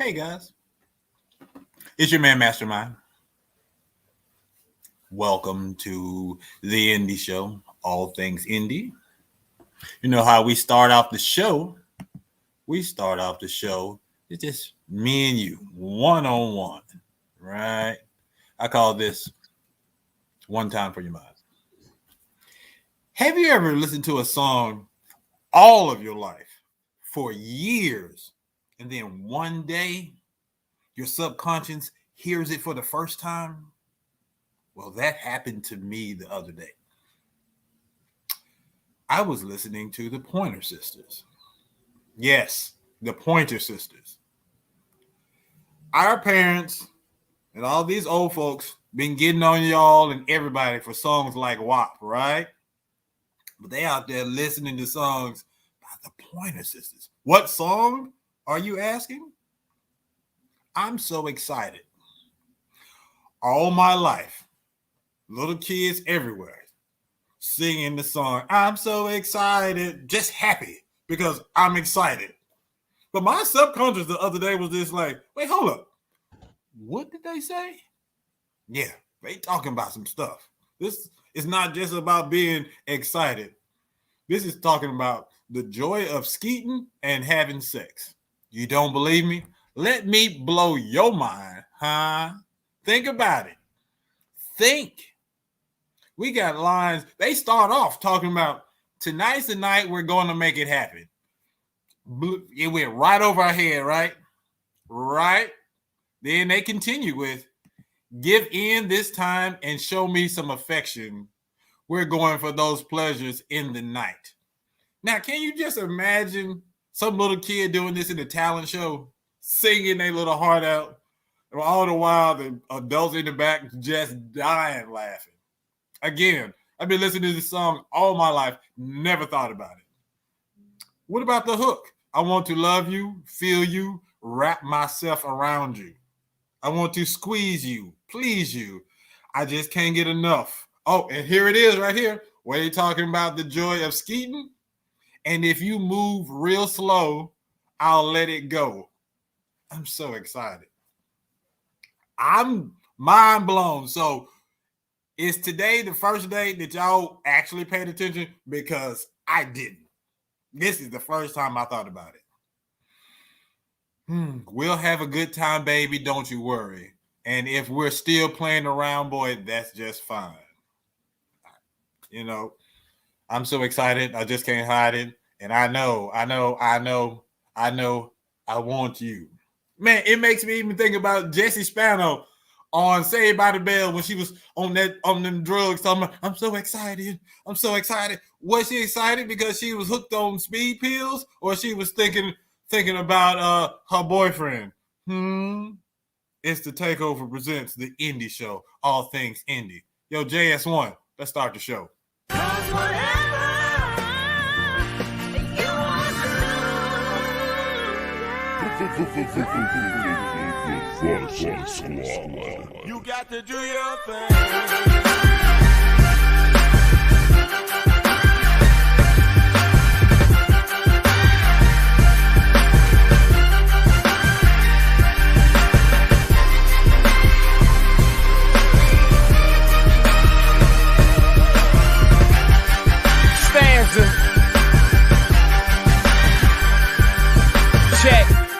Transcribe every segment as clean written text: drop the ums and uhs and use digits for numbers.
Hey guys, it's your man Mastermind. Welcome to the Indie Show, all things indie. You know how we start off the show? We start off the show, it's just me and you, one-on-one, right? I call this One Time for Your Mind. Have you ever listened to a song all of your life for years, and then one day your subconscious hears it for the first time? Well, that happened to me the other day. I was listening to the Pointer Sisters. Yes, the Pointer Sisters. Our parents and all these old folks been getting on y'all and everybody for songs like WAP, right? But they out there listening to songs by the Pointer Sisters. What song are you asking? I'm so excited. All my life, little kids everywhere singing the song, I'm so excited, just happy because I'm excited. But my subconscious the other day was just like, wait, hold up. What did they say? Yeah, they talking about some stuff. This is not just about being excited. This is talking about the joy of skeeting and having sex. You don't believe me? Let me blow your mind, huh? Think about it. Think. We got lines. They start off talking about tonight's the night we're going to make it happen. It went right over our head, right? Right. Then they continue with give in this time and show me some affection. We're going for those pleasures in the night. Now, can you just imagine some little kid doing this in a talent show, singing their little heart out, and all the while the adults in the back just dying laughing? Again, I've been listening to this song all my life, never thought about it. What about the hook? I want to love you, feel you, wrap myself around you. I want to squeeze you, please you. I just can't get enough. Oh, and here it is right here, where you're talking about the joy of skeeting. And if you move real slow, I'll let it go. I'm so excited. I'm mind blown. So is today the first day that y'all actually paid attention? Because I didn't. This is the first time I thought about it. We'll have a good time, baby. Don't you worry. And if we're still playing around, boy, that's just fine. You know, I'm so excited. I just can't hide it. And I know, I want you. Man, it makes me even think about Jessie Spano on Saved by the Bell when she was on them drugs talking about, I'm so excited. I'm so excited. Was she excited because she was hooked on speed pills, or she was thinking about her boyfriend? It's the Takeover presents the Indie Show, all things indie. Yo, JS1, let's start the show. You got to do your thing.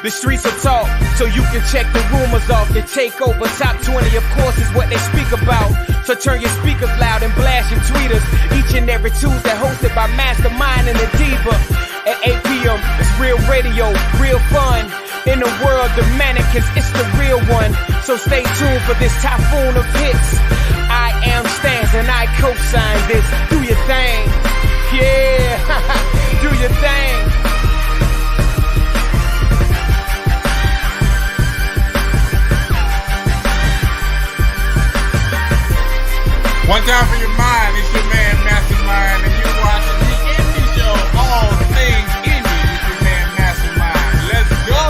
The streets will talk, so you can check the rumors off. The takeover, top 20, of course, is what they speak about. So turn your speakers loud and blast your tweeters. Each and every Tuesday, hosted by Mastermind and the Diva. At 8 p.m., it's real radio, real fun. In the world of mannequins, it's the real one. So stay tuned for this typhoon of hits. I am Stans and I co-sign this. Do your thing. Yeah, do your thing. One time for your mind, it's your man Mastermind, and you're watching the Indie Show, all things indie with your man Mastermind. Let's go!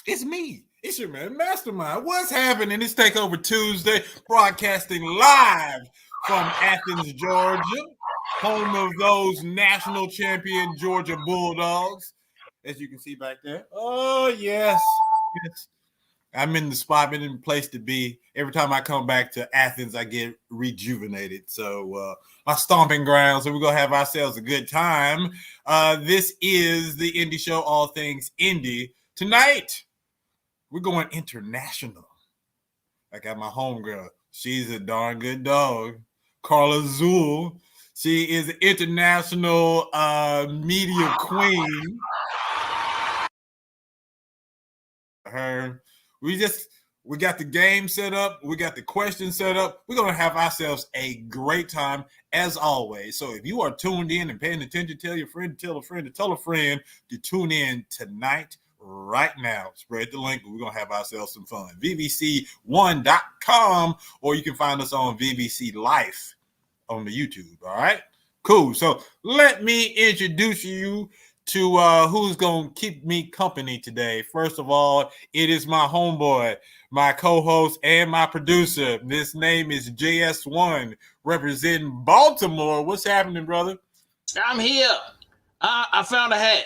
It's me. It's your man Mastermind. What's happening? It's Takeover Tuesday, broadcasting live from Athens, Georgia. home of those national champion Georgia Bulldogs, as you can see back there. Oh, yes. Yes. I'm in the spot, I'm in the place to be. Every time I come back to Athens, I get rejuvenated. So my stomping ground. So we're going to have ourselves a good time. This is the Indie Show, all things indie. Tonight, we're going international. I got my homegirl. She's a darn good dog. Carla Zuill. She is an international media queen. We got the game set up. We got the questions set up. We're going to have ourselves a great time as always. So if you are tuned in and paying attention, tell your friend to tell a friend to tell a friend to tune in tonight, right now. Spread the link. We're going to have ourselves some fun. VVC1.com, or you can find us on VVC Life on the YouTube. All right? Cool. So let me introduce you to who's going to keep me company today. First of all, it is my homeboy, my co-host, and my producer. This name is JS1, representing Baltimore. What's happening, brother? I'm here. I found a hat.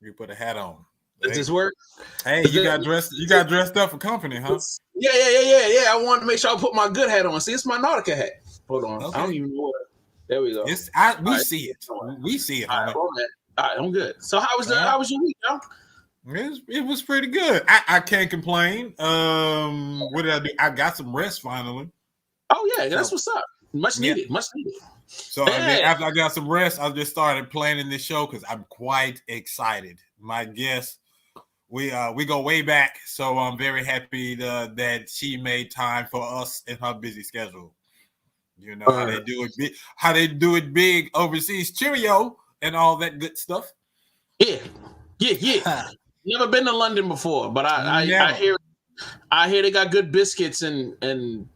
You put a hat on. Does this work? Hey, you got dressed up for company, huh? Yeah. I wanted to make sure I put my good hat on. See, it's my Nautica hat. Hold on. Okay. I don't even know what. There we go. We see it. We see it, homie. All right, I'm good. So how was your week, y'all? It was pretty good. I can't complain. What did I do? I got some rest finally. Oh yeah, that's what's up. Much needed. So after I got some rest, I just started planning this show because I'm quite excited. My guest, we go way back, so I'm very happy that she made time for us in her busy schedule. You know how they do it big overseas. Cheerio and all that good stuff. Yeah. Never been to London before, but I hear they got good biscuits and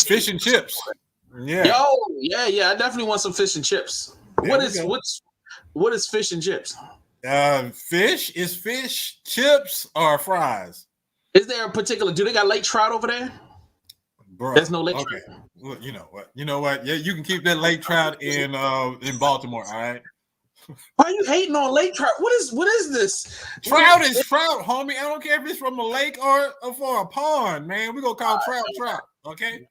fish and chips. Yeah. I definitely want some fish and chips. What is fish and chips? Fish is fish, chips or fries. Is there a particular? Do they got lake trout over there? Bro, there's no lake trout. Well, you know what? Yeah, you can keep that lake trout in Baltimore. All right. Why are you hating on lake trout? What is this? Trout is trout, homie. I don't care if it's from a lake or for a pond, man. We're gonna call trout. Okay.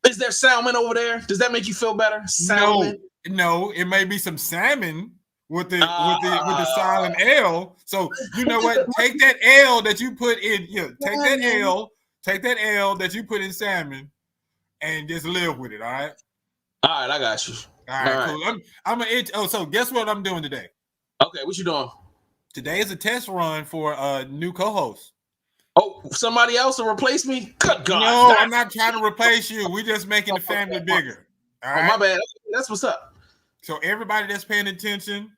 Is there salmon over there? Does that make you feel better? Salmon? No. It may be some salmon with the silent L. So you know what? Take that L that you put in. Take that L. Take that L that you put in salmon, and just live with it. All right. All right, I got you. All right, cool. I'm gonna. So guess what I'm doing today? Okay, what you doing? Today is a test run for a new co-host. Oh, somebody else will replace me? Good God. No, I'm not trying to replace you. We're just making the family bigger. All right? My bad. That's what's up. So everybody that's paying attention,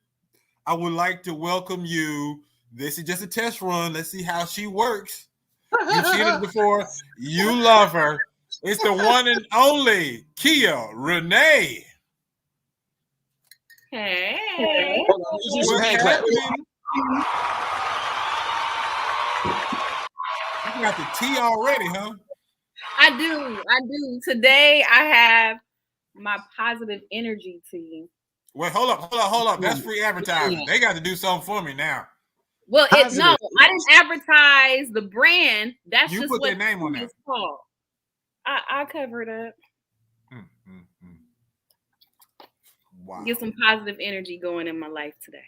I would like to welcome you. This is just a test run. Let's see how she works. You've seen it before. You love her. It's the one and only Kia Renee. Hey. Some hand clap. You got the tea already, huh? I do. Today I have my positive energy tea. Wait, hold up. That's free advertising. They got to do something for me now. Well, I didn't advertise the brand. That's you just put what their name on it's called. I'll cover it up. Wow. Get some positive energy going in my life today.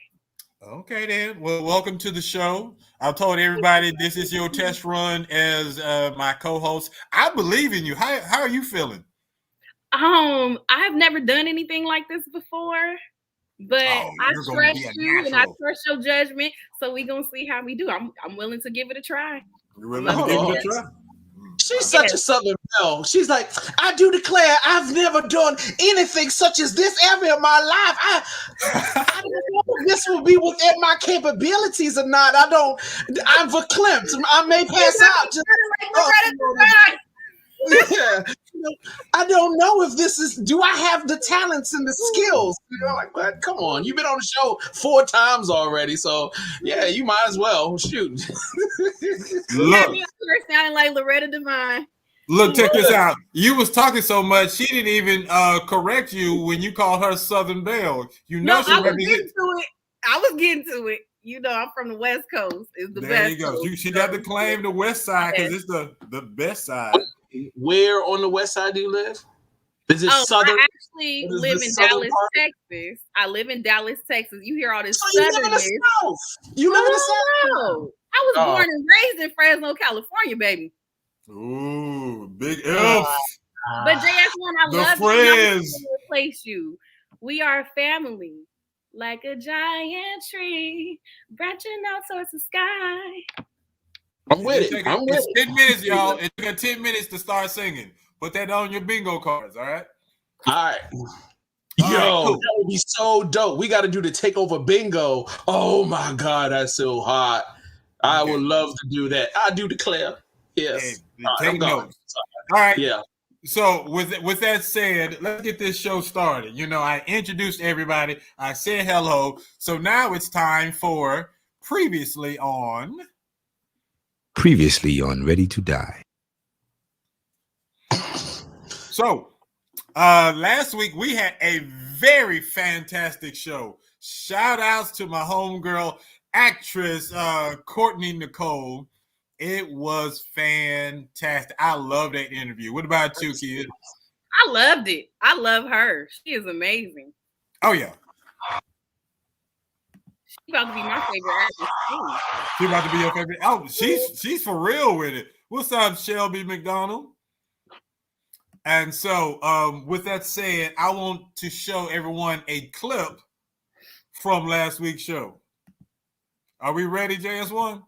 Okay, then. Well, welcome to the show. I told everybody this is your test run as my co-host. I believe in you. How are you feeling? I've never done anything like this before, but I trust you and I trust your judgment. So we're gonna see how we do. I'm willing to give it a try. You're willing to give it a try? She's such a Southern belle. She's like, I do declare I've never done anything such as this ever in my life. I don't know if this will be within my capabilities or not. I'm verklempt. I may pass out. I don't know if this is, do I have the talents and the skills? Like, what? Come on. You've been on the show 4 times already. So, yeah, you might as well. Shoot. You got me up here sounding like Loretta Devine. Look, check this out. You was talking so much, she didn't even correct you when you called her Southern Belle. You know, I was getting to it. I was getting to it. You know, I'm from the West Coast. It's the best. There you go. She got to claim the West Side because it's the best side. Where on the West Side do you live? Is it Southern? I actually live in Dallas, Texas. I live in Dallas, Texas. You hear all this Southernness. You live in the South. You live in the South. I was born and raised in Fresno, California, baby. Ooh, big F. But JS1, I love you. Replace you. We are a family, like a giant tree branching out towards the sky. I'm with it. I'm with it. 10 minutes, y'all. It took 10 minutes to start singing. Put that on your bingo cards, all right? All right. That would be so dope. We got to do the takeover bingo. Oh my God, that's so hot. I would love to do that. I do declare. Yes. Hey, take notes. All right. Yeah. So with that said, let's get this show started. You know, I introduced everybody. I said hello. So now it's time for Previously on Ready to Die. So last week we had a very fantastic show. Shout outs to my homegirl actress Courtney Nicole. It was fantastic. I love that interview. What about you, kid? I loved it. I love her. She is amazing. Oh yeah. She's about to be my favorite actress too. She's about to be your favorite. Oh, she's for real with it. What's up, Shelby McDonald? And so, with that said, I want to show everyone a clip from last week's show. Are we ready, JS1?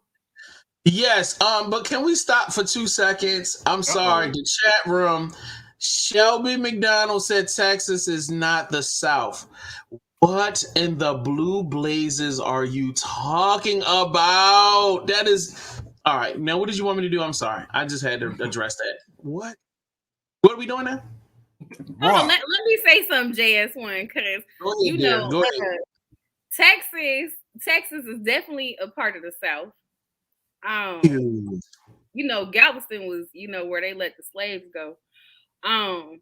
Yes, but can we stop for 2 seconds? I'm sorry, the chat room. Shelby McDonald said Texas is not the South. What in the blue blazes are you talking about? That is all right. Now, what did you want me to do? I'm sorry. I just had to address that. What are we doing now? Hold on, let me say something, JS1, because you know, Texas is definitely a part of the South. You know, Galveston was, you know, where they let the slaves go. And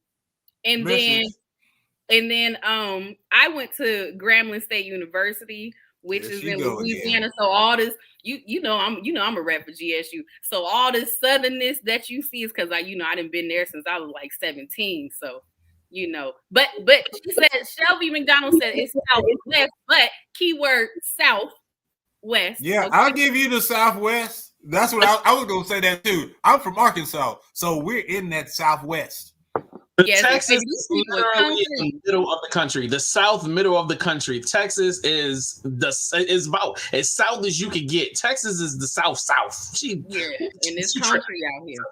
then I went to Grambling State University, which is in Louisiana. Again. So all this, you know I'm a rep for GSU. So all this southernness that you see is because I didn't been there since I was like 17. So you know, but she said Shelby McDonald said it's Southwest, but keyword Southwest. Yeah, okay. I'll give you the Southwest. That's what I was gonna say that too. I'm from Arkansas, so we're in that Southwest. Texas is literally in the middle of the country, the South middle of the country. Texas is about as south as you can get. Texas is the South. In this country out here.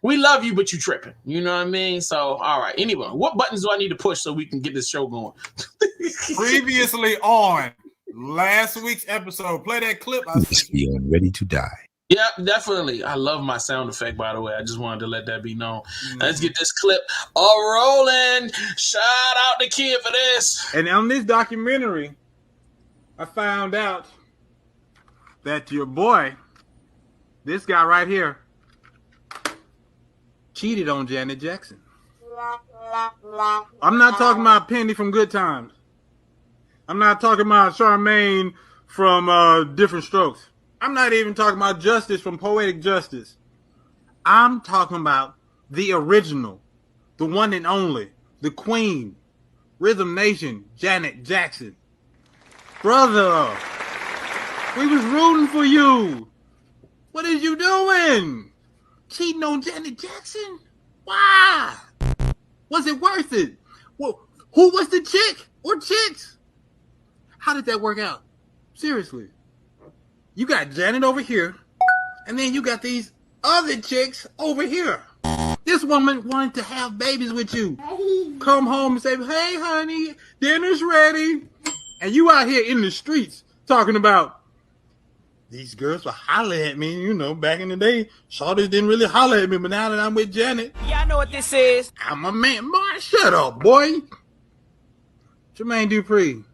We love you, but you tripping. You know what I mean? So, all right. Anyway, what buttons do I need to push so we can get this show going? Previously on last week's episode, play that clip. Previously on Ready to Die. Yeah, definitely. I love my sound effect, by the way. I just wanted to let that be known. Let's get this clip rolling. Shout out the kid for this. And on this documentary, I found out that your boy, this guy right here, cheated on Janet Jackson. I'm not talking about Penny from Good Times. I'm not talking about Charmaine from Different Strokes. I'm not even talking about Justice from Poetic Justice. I'm talking about the original, the one and only, the queen, Rhythm Nation, Janet Jackson. Brother, we was rooting for you. What is you doing? Cheating on Janet Jackson? Why? Was it worth it? Well, who was the chick or chicks? How did that work out? Seriously. You got Janet over here, and then you got these other chicks over here. This woman wanted to have babies with you. Come home and say, hey, honey, dinner's ready. And you out here in the streets talking about these girls were hollering at me. You know, back in the day, shorties didn't really holler at me, but now that I'm with Janet. Yeah, I know what this is. I'm a man. Boy, shut up, boy. Jermaine Dupri,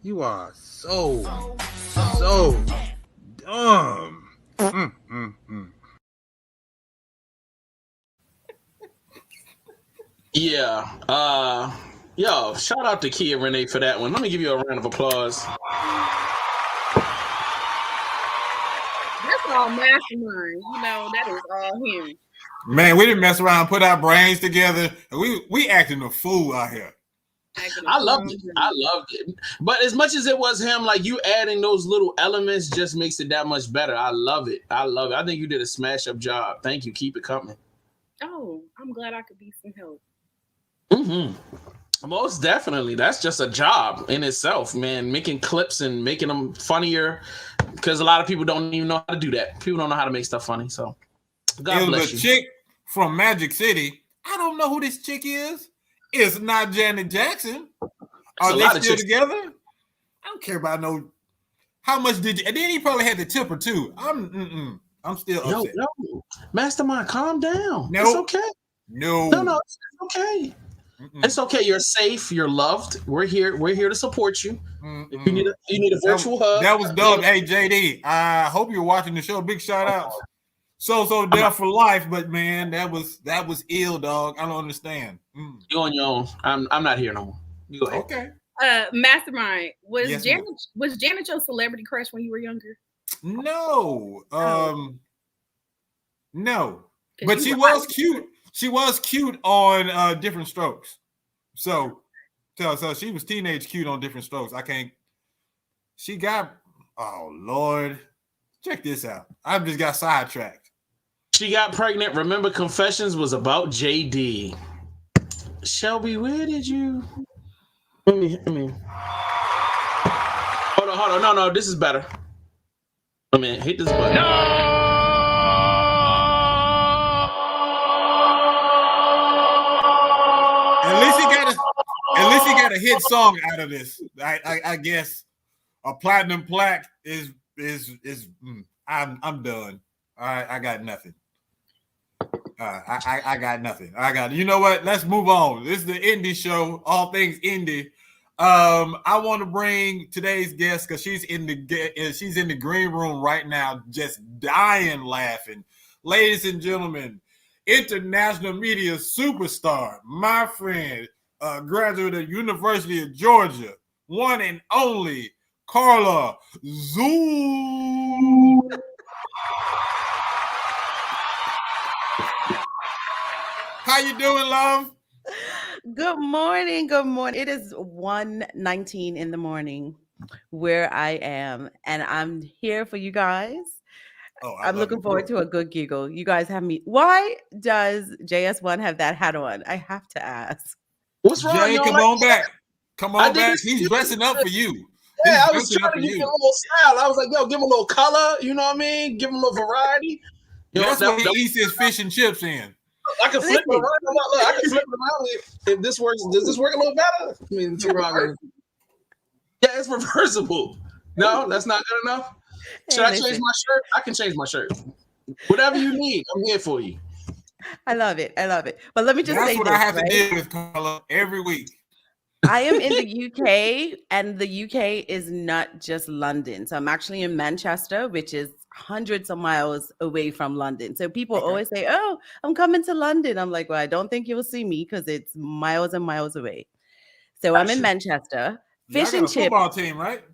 you are so dumb. Yeah. Yo, shout out to Kia Renee for that one. Let me give you a round of applause. That's all Mastermind. You know, that is all him. Man, we didn't mess around, put our brains together. We acting a fool out here. I loved it. But as much as it was him, like you adding those little elements just makes it that much better. I love it. I think you did a smash up job. Thank you. Keep it coming. Oh, I'm glad I could be some help. Mm-hmm. Most definitely. That's just a job in itself, man. Making clips and making them funnier, because a lot of people don't even know how to do that. People don't know how to make stuff funny. So God bless you. Chick from Magic City. I don't know who this chick is. It's not Janet Jackson. Are they still together? I don't care about no. How much did you? And then he probably had to tip her too. I'm still upset. No, Mastermind, calm down. No, it's okay. No, it's okay. It's okay. You're safe. You're loved. We're here. We're here to support you. If you need a virtual hug. That was dope. Hey, JD, I hope you're watching the show. Big shout out. So deaf for life, but man, that was ill, dog. I don't understand. You on your own. I'm not here no more. You go ahead. Okay. Mastermind, was Yes, Janet your celebrity crush when you were younger? No. No. But she was cute. She was cute on Different Strokes. So she was teenage cute on Different Strokes. She got, oh Lord. Check this out. I just got sidetracked. She got pregnant. Remember, Confessions was about JD. Shelby, where did you? Let me. Hold on. No, this is better. Let me hit this button. No! At least he got a hit song out of this. I guess a platinum plaque is I'm done. All right, I got nothing. I got nothing. You know what? Let's move on. This is the indie show, all things indie. I want to bring today's guest because she's in the green room right now, just dying laughing. Ladies and gentlemen, international media superstar, my friend, graduate of University of Georgia, one and only Carla Zuill. How you doing, love? Good morning. It is 1:19 in the morning where I am, and I'm here for you guys. I'm looking forward to a good giggle. You guys have me. Why does JS1 have that hat on? I have to ask. What's wrong? Jay, come on back. Come on back. He's dressing up for you. Yeah, I was trying to give him a little style. I was like, yo, give him a little color. You know what I mean? Give him a little variety. That's what he eats his fish and chips in. I can flip it around. Look, I can flip it around if this works. Does this work a little better? I mean, yeah, it's reversible. No, that's not good enough. Should I change my shirt? I can change my shirt. Whatever you need, I'm here for you. I love it. But let me just say that's what I have to deal with, Carla, every week. I am in the UK, and the UK is not just London. So I'm actually in Manchester, which is hundreds of miles away from London. So people always say, oh, I'm coming to London. I'm like, well, I don't think you'll see me because it's miles and miles away. So I'm in Manchester. Fish and chips. Football team, right?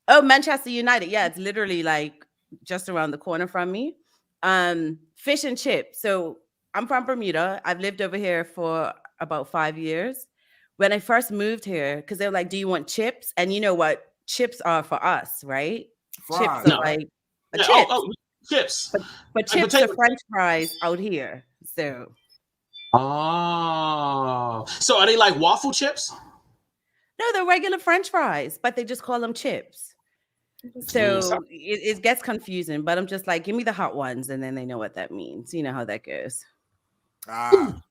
Oh, Manchester United. Yeah, it's literally like just around the corner from me. Fish and chips. So I'm from Bermuda. I've lived over here for about 5 years. When I first moved here, because they're like, do you want chips? And you know what chips are for us, right? Fries. Chips are like chips. Chips. But chips are French fries out here. So. Oh. So are they like waffle chips? No, they're regular French fries, but they just call them chips. So it gets confusing, but I'm just like, give me the hot ones, and then they know what that means. You know how that goes. So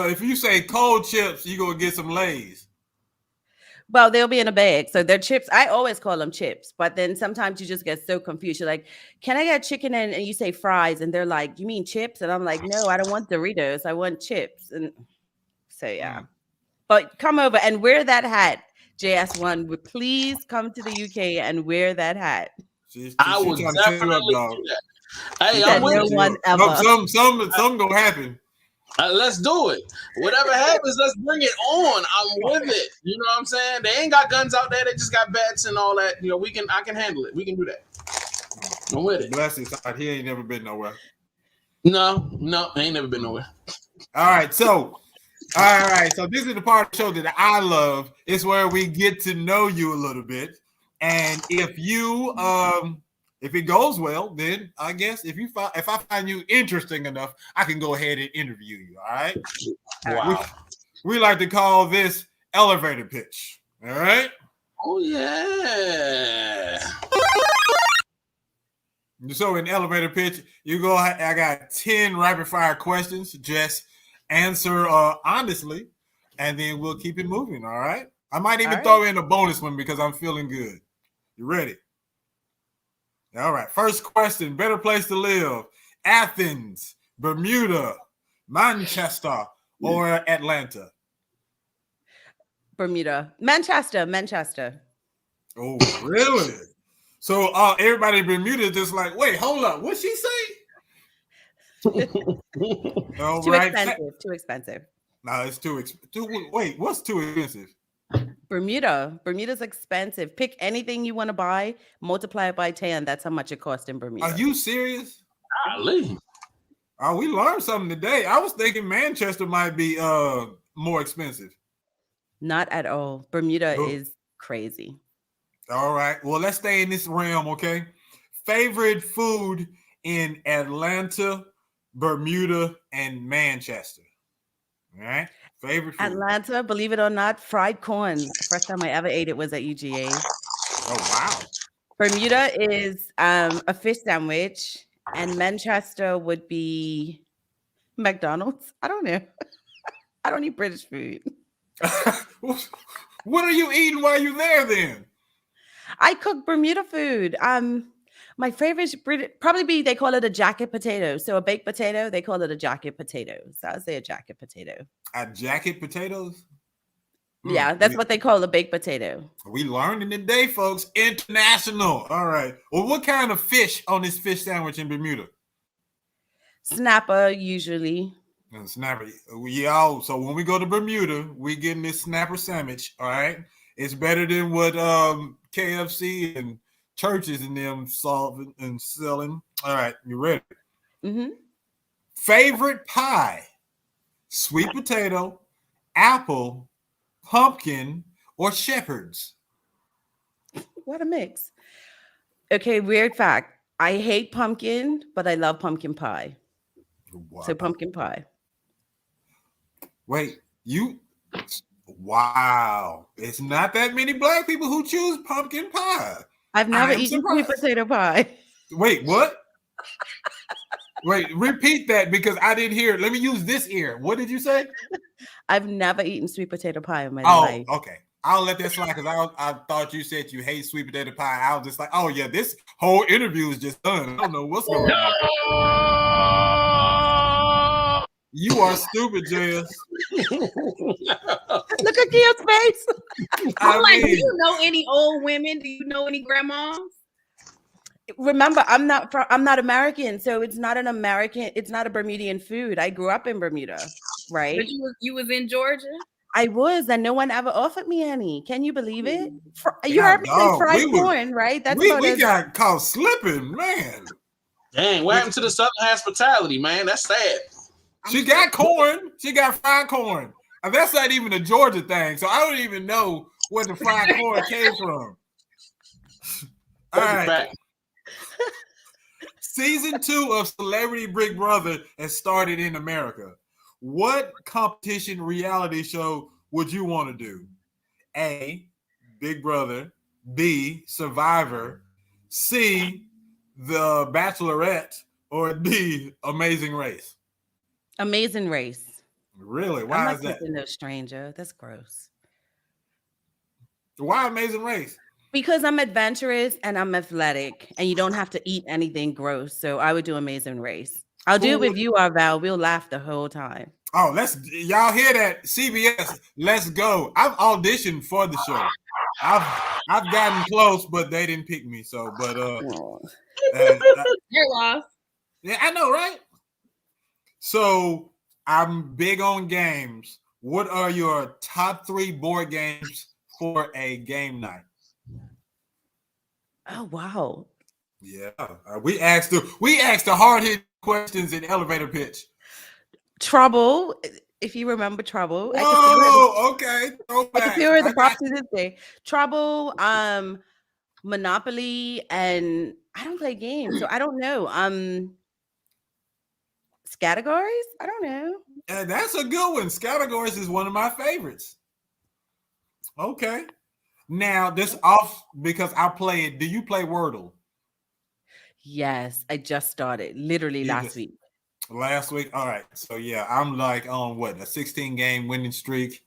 if you say cold chips, you gonna get some Lay's. Well, they'll be in a bag. So they're chips. I always call them chips, but then sometimes you just get so confused. You're like, can I get chicken and you say fries? And they're like, you mean chips? And I'm like, no, I don't want Doritos. I want chips. And so, yeah. But come over and wear that hat. JS1, please come to the UK and wear that hat. I was definitely do that. Hey, I'm no one ever. Some gonna happen. Let's do it. Whatever happens, let's bring it on. I'm with it. You know what I'm saying? They ain't got guns out there. They just got bats and all that. You know, I can handle it. We can do that. I'm with it. Bless his heart. He ain't never been nowhere. No, I ain't never been nowhere. All right. So this is the part of the show that I love. It's where we get to know you a little bit. And if you if it goes well, then I guess if I find you interesting enough, I can go ahead and interview you. All right. Wow. We like to call this elevator pitch. All right. Oh yeah. So in elevator pitch, I got 10 rapid fire questions. Just answer honestly, and then we'll keep it moving. All right. I might even throw in a bonus one because I'm feeling good. You ready? All right. First question: better place to live, Athens, Bermuda, Manchester, or Atlanta? Bermuda. Manchester. Oh, really? So everybody in Bermuda is just like, wait, hold up. What'd she say? Too expensive. No, it's too expensive. Wait, what's too expensive? Bermuda's expensive. Pick anything you want to buy, multiply it by 10. That's how much it costs in Bermuda. Are you serious? Golly. Oh, we learned something today. I was thinking Manchester might be more expensive. Not at all. Bermuda is crazy. All right. Well, let's stay in this realm, okay? Favorite food in Atlanta, Bermuda, and Manchester. All right. Favorite food. Atlanta, believe it or not, fried corn. First time I ever ate it was at UGA. Oh, wow. Bermuda is a fish sandwich, and Manchester would be McDonald's. I don't know. I don't eat British food. What are you eating while you're there then? I cook Bermuda food. My favorite probably be, they call it a jacket potato. So a baked potato, they call it a jacket potato. So I'll say a jacket potato. A jacket potatoes? Yeah, that's what they call a baked potato. We learning today, folks. International. All right. Well, what kind of fish on this fish sandwich in Bermuda? Snapper, usually. Snapper. Yeah. So when we go to Bermuda, we getting this snapper sandwich. All right. It's better than what KFC and churches and them solving and selling. All right. You ready? Mm-hmm. Favorite pie? Sweet potato, apple, pumpkin, or shepherd's? What a mix. Okay, weird fact. I hate pumpkin, but I love pumpkin pie. Wow. So pumpkin pie. Wait, wow. It's not that many Black people who choose pumpkin pie. I've never eaten sweet potato pie. Wait, what? Wait, repeat that because I didn't hear it. Let me use this ear. What did you say? I've never eaten sweet potato pie in my life. Oh, okay. I'll let that slide because I thought you said you hate sweet potato pie. I was just like, oh, yeah, this whole interview is just done. I don't know what's going on. You are stupid, JS. Look at Kia's face. I'm like, do you know any old women? Do you know any grandmas? Remember, I'm not American, so it's not a Bermudian food. I grew up in Bermuda, right? But you was in Georgia? I was, and no one ever offered me any. Can you believe it? You heard me say fried corn, right? That's we got caught slipping, man. Dang, what happened to the Southern hospitality, man? That's sad. She got corn. She got fried corn. And that's not even a Georgia thing, so I don't even know where the fried corn came from. All right. Season 2 of Celebrity Big Brother has started in America. What competition reality show would you want to do? A, Big Brother. B, Survivor. C, The Bachelorette. Or D, Amazing Race? Amazing Race. Really? Why is that? I'm not no stranger. That's gross. Why Amazing Race? Because I'm adventurous and I'm athletic, and you don't have to eat anything gross. So I would do Amazing Race. I'll do it with you, Val. We'll laugh the whole time. Oh, y'all hear that? CBS, let's go. I've auditioned for the show. I've gotten close, but they didn't pick me. So, but you're lost. Yeah, I know, right? So I'm big on games. What are your top 3 board games for a game night? Oh wow. Yeah, we asked the hard hitting questions in elevator pitch. Trouble, if you remember Trouble. Whoa, okay. I can feel the props to this day. Trouble, Monopoly, and I don't play games, so I don't know. Categories? I don't know. Yeah, that's a good one. Categories is one of my favorites. Okay. Now this off because I play it. Do you play Wordle? Yes, I just started literally last week. Last week? All right. So yeah, I'm like on a 16 game winning streak.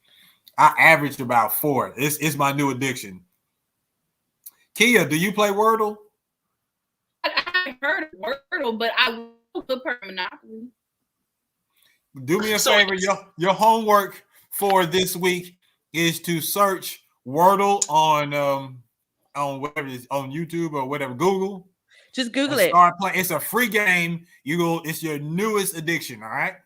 I averaged about 4. It's my new addiction. Kia, do you play Wordle? I've heard of Wordle, but I will play Monopoly. Do me a favor. Your homework for this week is to search Wordle on whatever it is, on YouTube or whatever, Google. Just Google it. Start playing. It's a free game. It's your newest addiction. All right.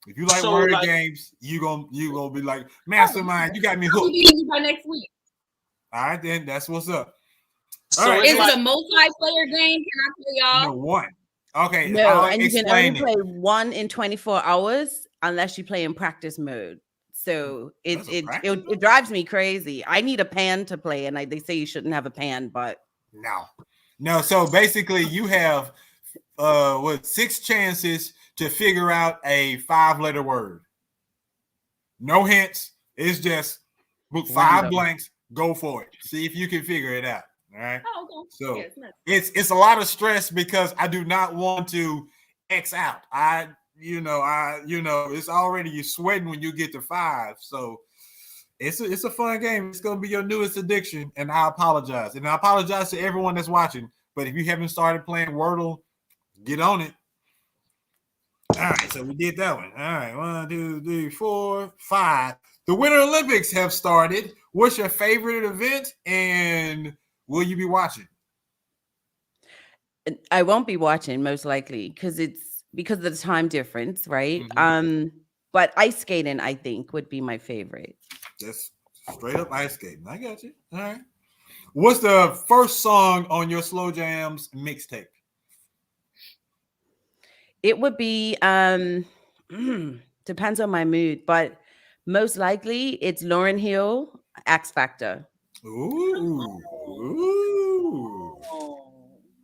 If you like word games, you gonna be like mastermind. You got me hooked. By next week. All right, then that's what's up. All right, is it a multiplayer game? Can I play y'all? No, one. Okay. No, and you can only play 1 in 24 hours unless you play in practice mode. So it drives me crazy. I need a pan to play, and they say you shouldn't have a pan, but no. So basically, you have 6 chances to figure out a 5-letter word. No hints. It's just 5 blanks. Go for it. See if you can figure it out. All right. Oh, okay. So it's a lot of stress because I do not want to X out. It's already you're sweating when you get to 5. So it's a fun game. It's gonna be your newest addiction, and I apologize. And I apologize to everyone that's watching. But if you haven't started playing Wordle, get on it. All right, so we did that one. All right, 1, 2, 3, 4, 5. The Winter Olympics have started. What's your favorite event, and will you be watching? I won't be watching, most likely, because of the time difference, right? Mm-hmm. But ice skating, I think, would be my favorite. Just straight up ice skating. I got you. All right. What's the first song on your Slow Jams mixtape? It would be depends on my mood, but most likely it's Lauryn Hill, X Factor. Ooh.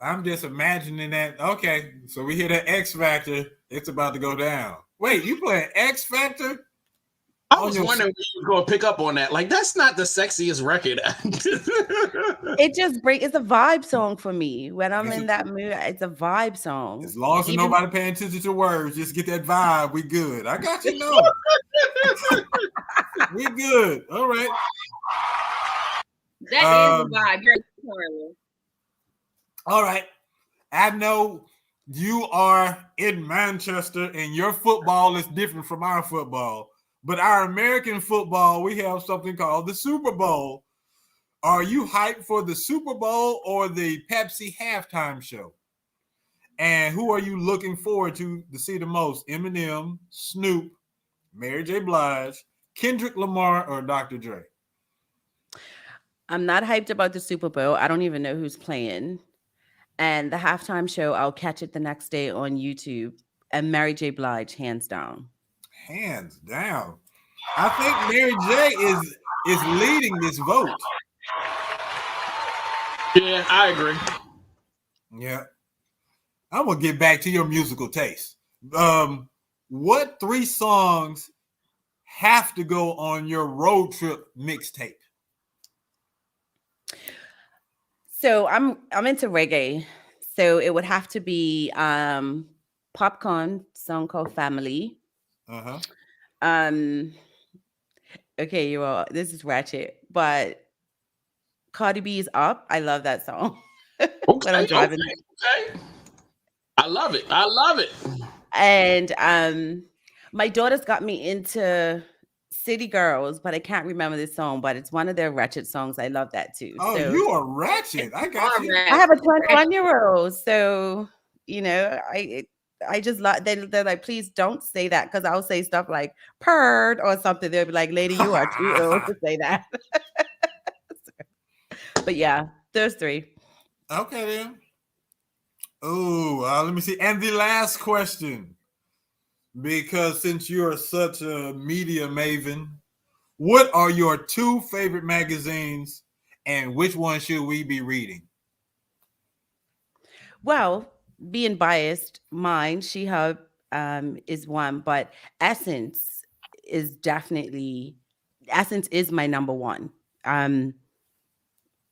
I'm just imagining that. Okay, so we hear that X Factor. It's about to go down. Wait, you playing X Factor? I was wondering if you were going to pick up on that. Like, that's not the sexiest record. It just it's a vibe song for me. When I'm in that mood, it's a vibe song. As long as nobody paying attention to words, just get that vibe. We good. I got you. No, we good. All right. That is a vibe. All right. I know you are in Manchester and your football is different from our football. But our American football, we have something called the Super Bowl. Are you hyped for the Super Bowl or the Pepsi halftime show? And who are you looking forward to see the most? Eminem, Snoop, Mary J. Blige, Kendrick Lamar, or Dr. Dre? I'm not hyped about the Super Bowl. I don't even know who's playing. And the halftime show, I'll catch it the next day on YouTube. And Mary J. Blige, hands down. Hands down. I think Mary J is leading this vote. Yeah, I agree. Yeah. I'm gonna get back to your musical taste. What 3 songs have to go on your road trip mixtape? So I'm into reggae. So it would have to be Popcorn, song called Family. Okay, you all, this is ratchet, but Cardi B is Up. I love that song. When I'm driving. Okay. I love it. And my daughter's got me into City Girls, but I can't remember this song, but it's one of their ratchet songs. I love that too. Oh, so, you are ratchet. I got you. I have a 21-year-old, so I just like they're like, please don't say that, because I'll say stuff like purred or something. They'll be like, lady, you are too ill to say that. But yeah, those three. Okay then. Oh, let me see. And the last question, because since you're such a media maven, what are your 2 favorite magazines, and which one should we be reading? Well, being biased, mine, She Hub, is one, but Essence is my number one.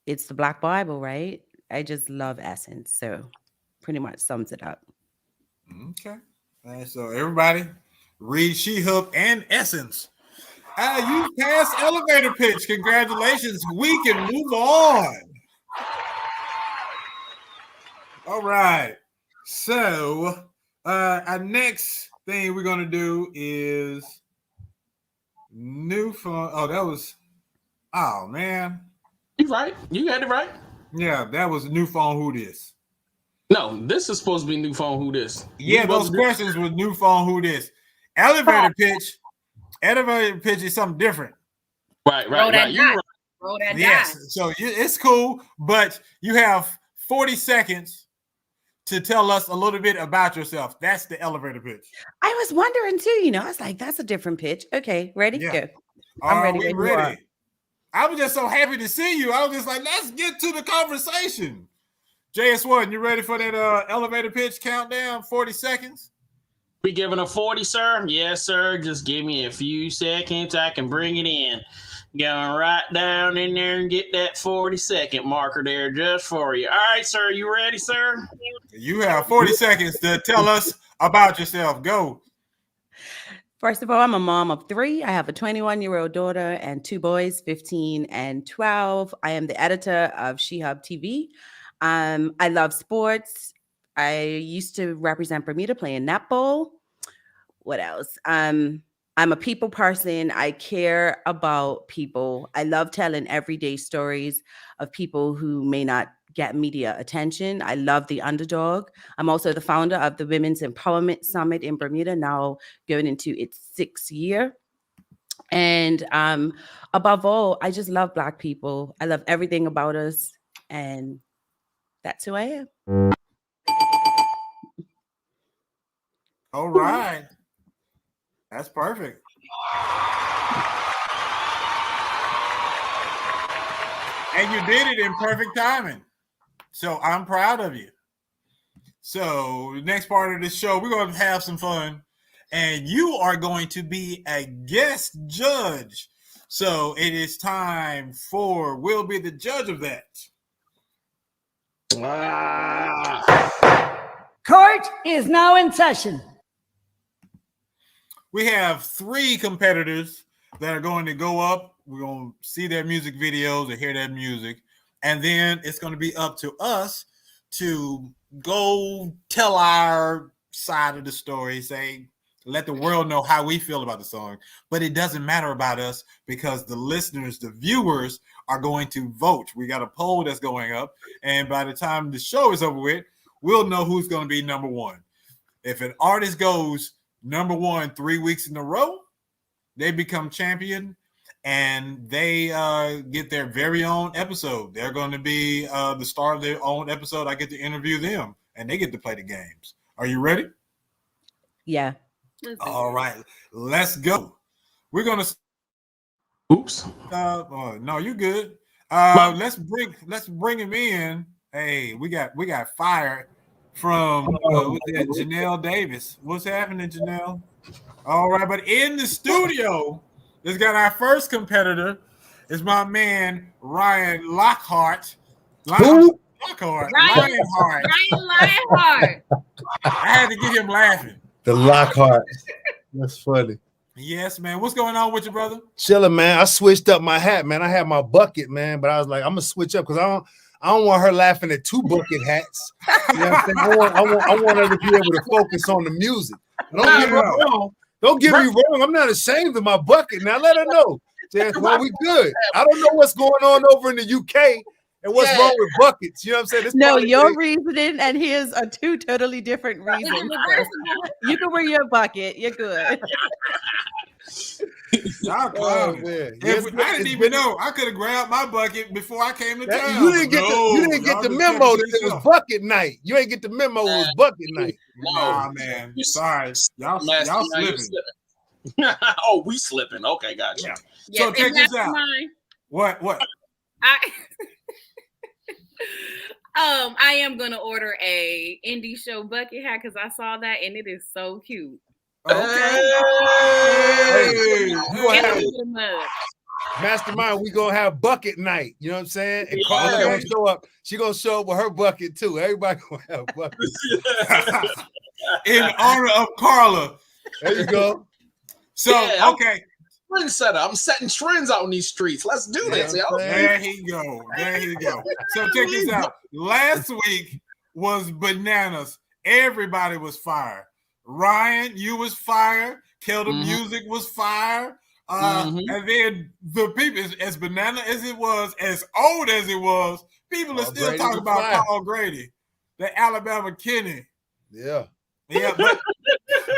It's the Black Bible, right? I just love Essence, so pretty much sums it up. Okay. So everybody read She Hub and Essence. You passed elevator pitch. Congratulations. We can move on. All right. So our next thing we're going to do is new phone. Oh, man. You right. You got it right. Yeah, that was new phone. Who this? No, this is supposed to be new phone. Who this? Yeah, those questions with new phone. Who this? Elevator pitch. Elevator pitch is something different. Right. Roll that Yes. die. So it's cool, but you have 40 seconds to tell us a little bit about yourself. That's the elevator pitch. I was wondering too, I was like, that's a different pitch. Okay, ready? Yeah. Go. I'm ready. We ready. I was just so happy to see you. I was just like, let's get to the conversation. JS1, you ready for that elevator pitch countdown? 40 seconds. We giving a 40, sir? Yes, sir. Just give me a few seconds. I can bring it in. Going right down in there and get that 40-second marker there just for you. All right, sir. You ready, sir? You have 40 seconds to tell us about yourself. Go. First of all, I'm a mom of 3. I have a 21-year-old daughter and 2 boys, 15 and 12. I am the editor of She Hub TV. I love sports. I used to represent Bermuda playing netball. What else? I'm a people person. I care about people. I love telling everyday stories of people who may not get media attention. I love the underdog. I'm also the founder of the Women's Empowerment Summit in Bermuda, now going into its 6th year. And above all, I just love Black people. I love everything about us. And that's who I am. All right. That's perfect. And you did it in perfect timing. So I'm proud of you. So the next part of this show, we're going to have some fun. And you are going to be a guest judge. So it is time for, we'll be the judge of that. Court is now in session. We have 3 competitors that are going to go up. We're going to see their music videos or hear their music. And then it's going to be up to us to go tell our side of the story, let the world know how we feel about the song. But it doesn't matter about us because the listeners, the viewers are going to vote. We got a poll that's going up. And by the time the show is over with, we'll know who's going to be number 1. If an artist goes number 1 3 weeks in a row, they become champion and they get their very own episode. They're going to be the star of their own episode. I get to interview them and they get to play the games. Are you ready? Yeah. All right, let's go. We're going to. Oops. No, you're good. Let's bring him in. Hey, we got fire from Janelle Davis. What's happening, Janelle? All right, but in the studio, let's got our first competitor. Is my man Ryan Lockhart. Who? Lockhart. Ryan Lionheart. I had to get him laughing. The Lockhart. That's funny. Yes, man. What's going on with you, brother? Chilling, man. I switched up my hat, man. I had my bucket, man, but I was like, I'm gonna switch up because I don't want her laughing at 2 bucket hats. You know what I'm saying? I want her to be able to focus on the music. Don't get me wrong. I'm not ashamed of my bucket. Now let her know. Well, we good. I don't know what's going on over in the UK. And what's wrong with buckets? You know what I'm saying? This no, your reasoning and his are two totally different reasons. You can wear your bucket. You're good. Y'all clowning. I didn't even know. I could have grabbed my bucket before I came to town. You didn't get the memo that it was bucket night. You ain't get the memo it was bucket night. Nah, man. Sorry. Y'all slipping. Oh, we slipping. Okay, gotcha. Yeah. So check this out. What? I am gonna order a indie show bucket hat because I saw that and it is so cute. Okay. Mastermind, we gonna have bucket night. You know what I'm saying? And Carla gonna show up. She gonna show up with her bucket too. Everybody gonna have buckets. In honor of Carla. There you go. So okay. Trendsetter. I'm setting trends out in these streets. Let's do this, yo. There he go. So check this out. Last week was bananas. Everybody was fire. Ryan, you was fire. Kelda Music was fire. And then the people, as banana as it was, as old as it was, people are still talking about Paul Grady, the Alabama Kenny. Yeah, but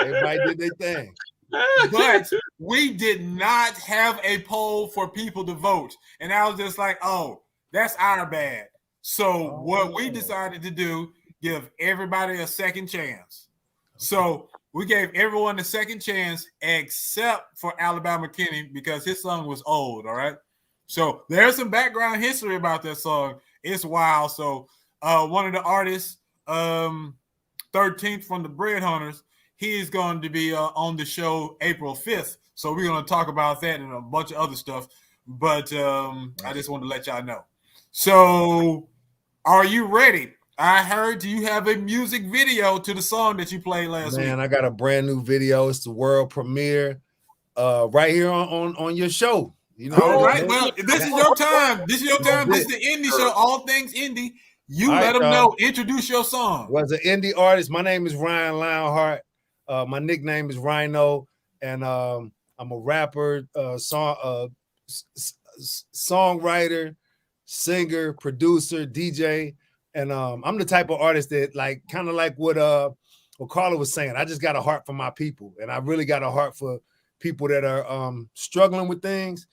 everybody did their thing. But we did not have a poll for people to vote. And I was just like, oh, that's our bad. So what we decided to do, give everybody a second chance. So we gave everyone a second chance except for Alabama Kenny because his song was old, all right? So there's some background history about that song. It's wild. So one of the artists, 13th from the Bread Hunters, he is going to be on the show April 5th. So we're going to talk about that and a bunch of other stuff. But I just wanted to let y'all know. So are you ready? I heard you have a music video to the song that you played last week. Man, I got a brand new video. It's the world premiere right here on your show. You know, all right. Well, this is your time. This is your time. This is the indie show. All things indie. You let them know. Introduce your song. Well, as an indie artist, my name is Ryan Lionheart. My nickname is Rhino, and I'm a rapper, songwriter, singer, producer, DJ, and I'm the type of artist that kind of like what Carla was saying. I just got a heart for my people, and I really got a heart for people that are struggling with things.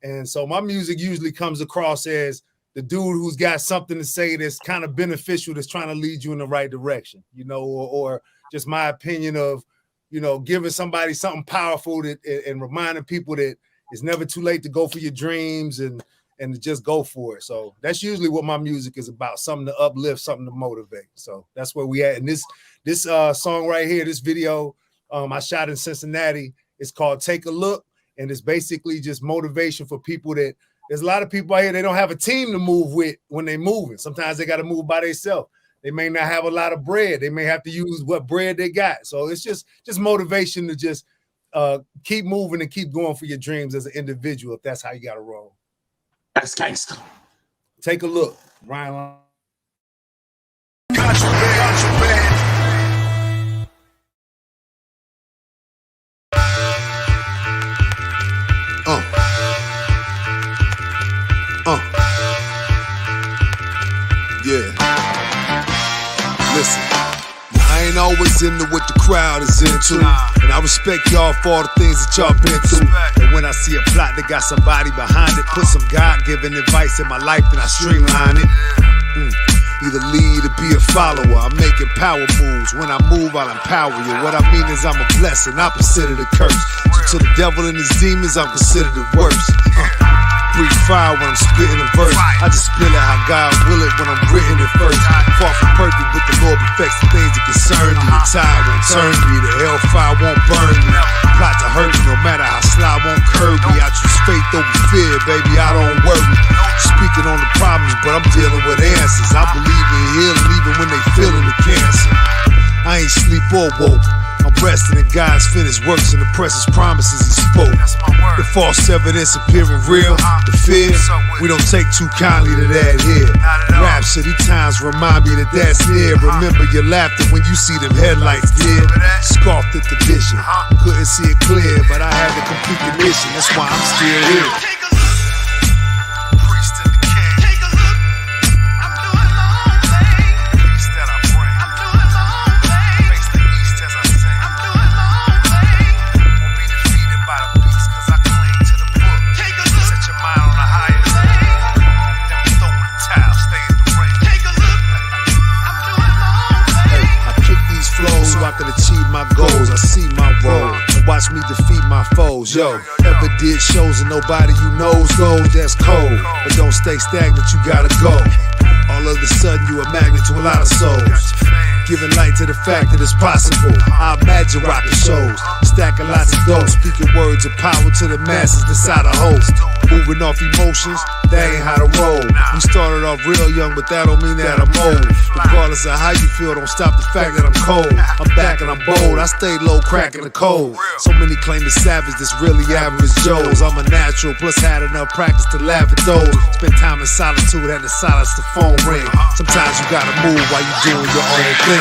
And so my music usually comes across as the dude who's got something to say that's kind of beneficial, that's trying to lead you in the right direction, you know, or just my opinion of, you know, giving somebody something powerful and reminding people that it's never too late to go for your dreams and to just go for it. So that's usually what my music is about, something to uplift, something to motivate. So that's where we at. And this song right here, this video, I shot in Cincinnati. It's called Take a Look. And it's basically just motivation for people that there's a lot of people out here, they don't have a team to move with when they're moving. Sometimes they got to move by themselves. They may not have a lot of bread. They may have to use what bread they got. So it's just motivation to just keep moving and keep going for your dreams as an individual, if that's how you got to roll. That's gangster. Take a look. Ryan. Yeah. Listen, I ain't always into what the crowd is into, and I respect y'all for all the things that y'all been through. And when I see a plot that got somebody behind it, put some God-given advice in my life, then I streamline it. Either lead or be a follower. I'm making power moves. When I move, I'll empower you. What I mean is I'm a blessing, opposite of the curse. So to the devil and his demons, I'm considered the worst. Breathe fire when I'm spitting a verse. I just spill it how God will it when I'm written it first. Far from perfect, but the Lord perfects the things that concern me. The tide won't turn me, the hellfire won't burn me. Plot to hurt me, no matter how sly won't curb me. I choose faith over fear, baby, I don't worry. Speaking on the problems, but I'm dealing with answers. I believe in healing even when they feeling the cancer. I ain't sleep or woke. I'm resting in God's finished works and the precious promises He spoke. The false evidence appearing real, the fear, we don't take too kindly to that here. Rhapsody times remind me that that's near. Remember your laughter when you see them headlights, dear. Scoffed at the vision, couldn't see it clear, but I had to complete the mission, that's why I'm still here. Joe. Ever did shows and nobody you knows goes, that's cold. But don't stay stagnant, you gotta go. All of a sudden you a magnet to a lot of souls. Giving light to the fact that it's possible. I imagine rocking shows, stacking lots of dough, speaking words of power to the masses inside a host. Moving off emotions, that ain't how to roll. We started off real young, but that don't mean that I'm old. Regardless of how you feel, don't stop the fact that I'm cold. I'm back and I'm bold, I stay low, cracking the code. So many claim it's savage, this really average Joes. I'm a natural, plus had enough practice to laugh at those. Spend time in solitude, had to silence the phone ring. Sometimes you gotta move while you doing your own thing.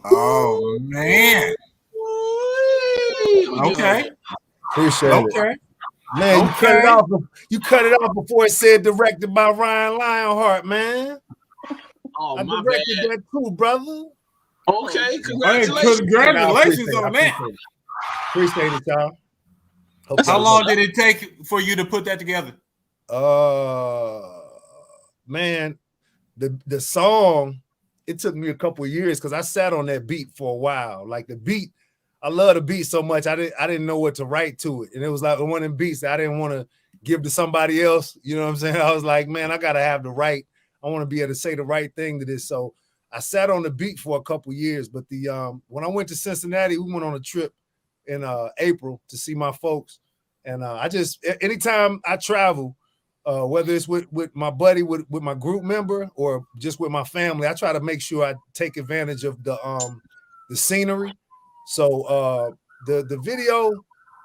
Oh man. Okay. Appreciate it. Man, you cut it off before it said directed by Ryan Lionheart, man. Oh, I my directed bad. that too, brother. Okay, congratulations. Congratulations on that. Appreciate it, y'all. How long did it take for you to put that together? Man, the song, it took me a couple of years because I sat on that beat for a while. Like the beat, I love the beat so much. I didn't know what to write to it. And it was like one of them beats that I didn't want to give to somebody else. You know what I'm saying? I was like, man, I gotta have the right. I want to be able to say the right thing to this. So I sat on the beat for a couple of years. But when I went to Cincinnati, we went on a trip in April to see my folks. And I just, anytime I travel, whether it's with my buddy, with my group member, or just with my family, I try to make sure I take advantage of the scenery. So the video,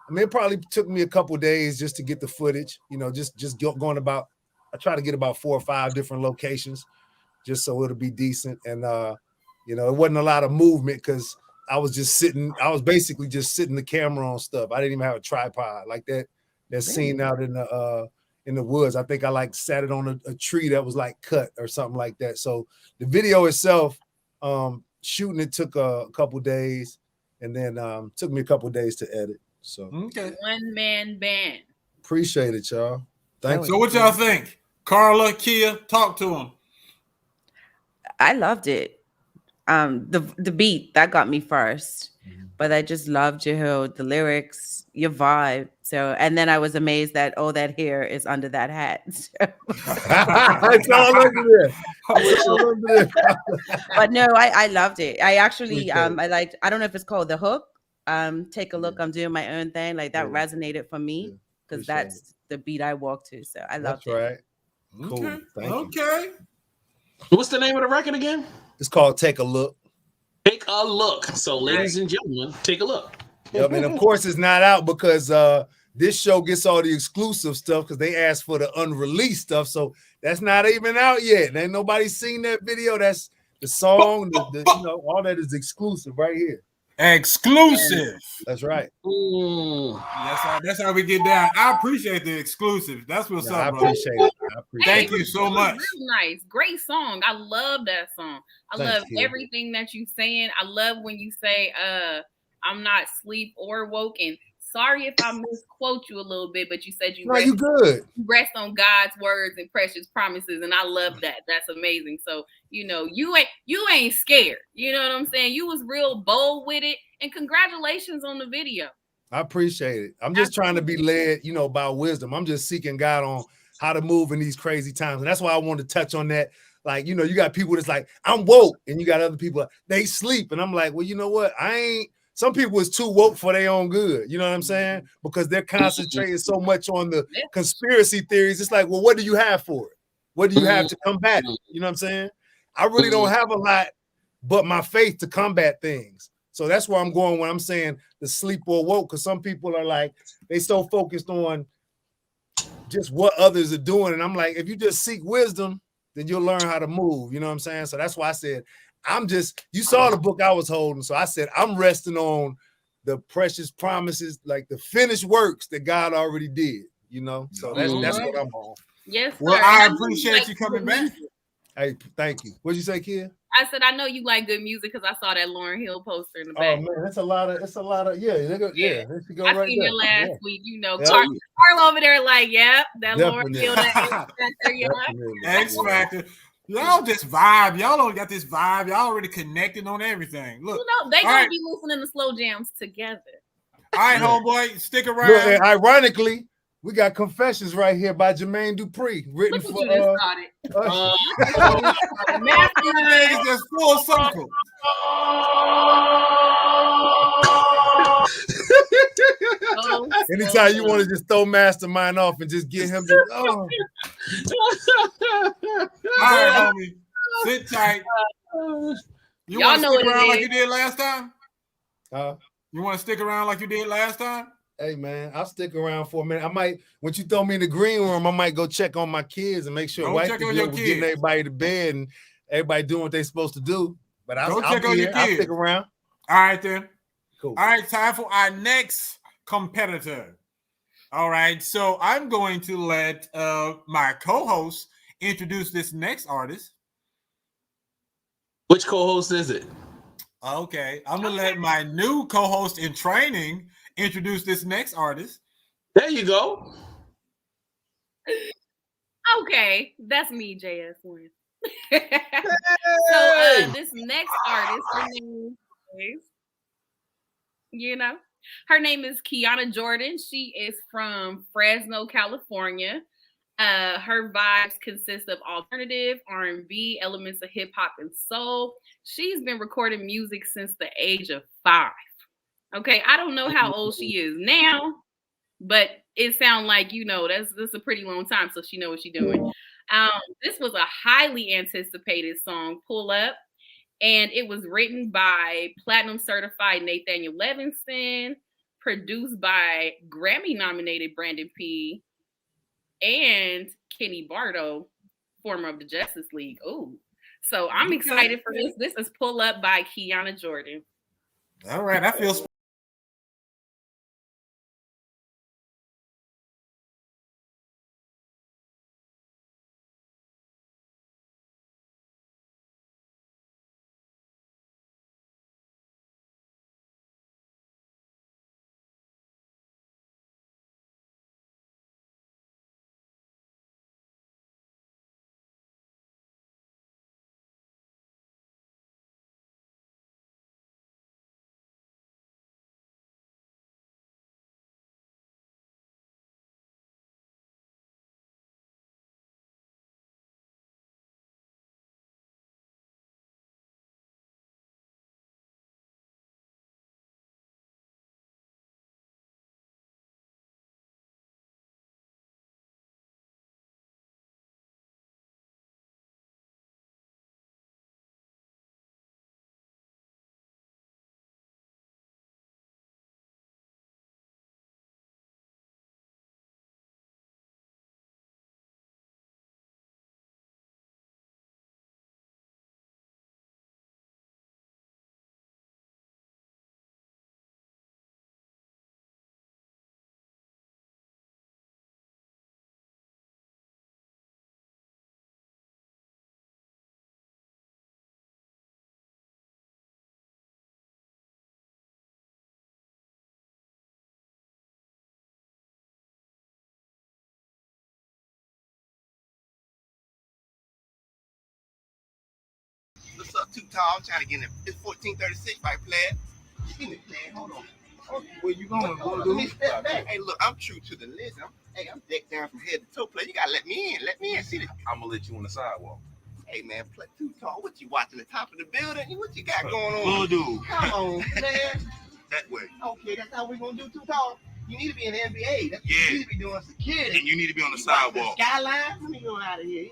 I mean, it probably took me a couple of days just to get the footage, you know, just going about, I try to get about 4 or 5 different locations just so it'll be decent. And, you know, it wasn't a lot of movement because I was basically just sitting the camera on stuff. I didn't even have a tripod like that scene out in the woods. I think I sat it on a tree that was like cut or something like that. So the video itself, shooting it took a couple days, and then took me a couple days to edit. So okay, one man band. Appreciate it, y'all. Thanks. So what y'all think? Carla, Kia, talk to them. I loved it. The beat that got me first, but I just loved the lyrics, your vibe. So, and then I was amazed that all that hair is under that hat. It's all under there. But no, I loved it. I actually I don't know if it's called The Hook. Take a look. I'm doing my own thing. Like that resonated for me because that's the beat I walk to. So I loved it. Right. Cool. Okay. Thank you. What's the name of the record again? It's called Take a Look. Take a Look. So, ladies and gentlemen, take a look. Yep, and of course it's not out because this show gets all the exclusive stuff because they asked for the unreleased stuff. So that's not even out yet. Ain't nobody seen that video. That's the song, you know, all that is exclusive right here. Exclusive. That's right. That's how we get down. I appreciate the exclusive. That's what's up, I bro. appreciate it. Thank you so much. Real nice, great song. I love that song. I love everything that you saying. I love when you say, "I'm not asleep or woke." And sorry if I misquote you a little bit, but you said you rest on God's words and precious promises, and I love that. That's amazing. So you know, you ain't scared. You know what I'm saying? You was real bold with it, and congratulations on the video. I appreciate it. I'm just trying to be led, you know, by wisdom. I'm just seeking God on how to move in these crazy times, and that's why I wanted to touch on that. Like, you know, you got people that's like, I'm woke, and you got other people they sleep, and I'm like, well, you know what? Some people is too woke for their own good. You know what I'm saying? Because they're concentrating so much on the conspiracy theories. It's like, well, what do you have for it? What do you have to combat it? You know what I'm saying? I really don't have a lot, but I really don't have a lot but my faith to combat things. So that's where I'm going when I'm saying the sleep or woke, because some people are like, they so focused on just what others are doing. And I'm like, if you just seek wisdom, then you'll learn how to move. You know what I'm saying? So that's why I said, you saw the book I was holding. So I said, I'm resting on the precious promises, like the finished works that God already did, So that's what I'm on. Yes, sir. Well, I appreciate you coming back. Hey, thank you. What'd you say, kid? I said, I know you like good music because I saw that Lauryn Hill poster in the back. Oh man, it's a lot of, yeah. There she go I right seen there. it last week. Carla over there, like, that Lauryn Hill, that X Factor. Y'all just vibe. Y'all don't got this vibe. Y'all already connected on everything. Look, they gonna be listening to slow jams together. All right, homeboy, stick around. Look, and ironically, we got Confessions right here by Jermaine Dupri, written for It's just full circle. Anytime you want to just throw Mastermind off and just get him to All right, homie. Sit tight. You want to stick around like you did last time? You want to stick around like you did last time? Hey man, I'll stick around for a minute. I might, once you throw me in the green room, I might go check on my kids and make sure wife is getting everybody to bed and everybody doing what they're supposed to do. But I'll stick around. All right then. Cool. All right, time for our next competitor. All right, so I'm going to let my co-host introduce this next artist. Which co-host is it? Okay, I'm gonna let my new co-host in training introduce this next artist. There you go. Okay, that's me, JS1. So this next artist, her name is Kiana Jordan. She is from Fresno, California. Her vibes consist of alternative, R&B, elements of hip hop and soul. She's been recording music since the age of 5. Okay, I don't know how old she is now, but it sounds like that's a pretty long time, so she knows what she's doing. This was a highly anticipated song, "Pull Up," and it was written by platinum certified Nathaniel Levinson, produced by Grammy-nominated Brandon P. and Kenny Bardo, former of the Justice League. Ooh, so I'm excited for this. This is "Pull Up" by Kiana Jordan. All right, I feel. What's up, too tall? I'm trying to get in. It's 1436, right, player? Give me, player. Hold on. Where you going? Let me step back. Hey, look, I'm true to the list. I'm decked down from head to toe, player. You gotta let me in. Let me in. See this? I'm gonna let you on the sidewalk. Hey, man, play too tall. What you watching the top of the building? What you got going on? Dude. Come on, man. That way. Okay, that's how we gonna do too tall. You need to be in the NBA. That's what you need to be doing security. And you need to be on the sidewalk. Skyline? Let me go out of here.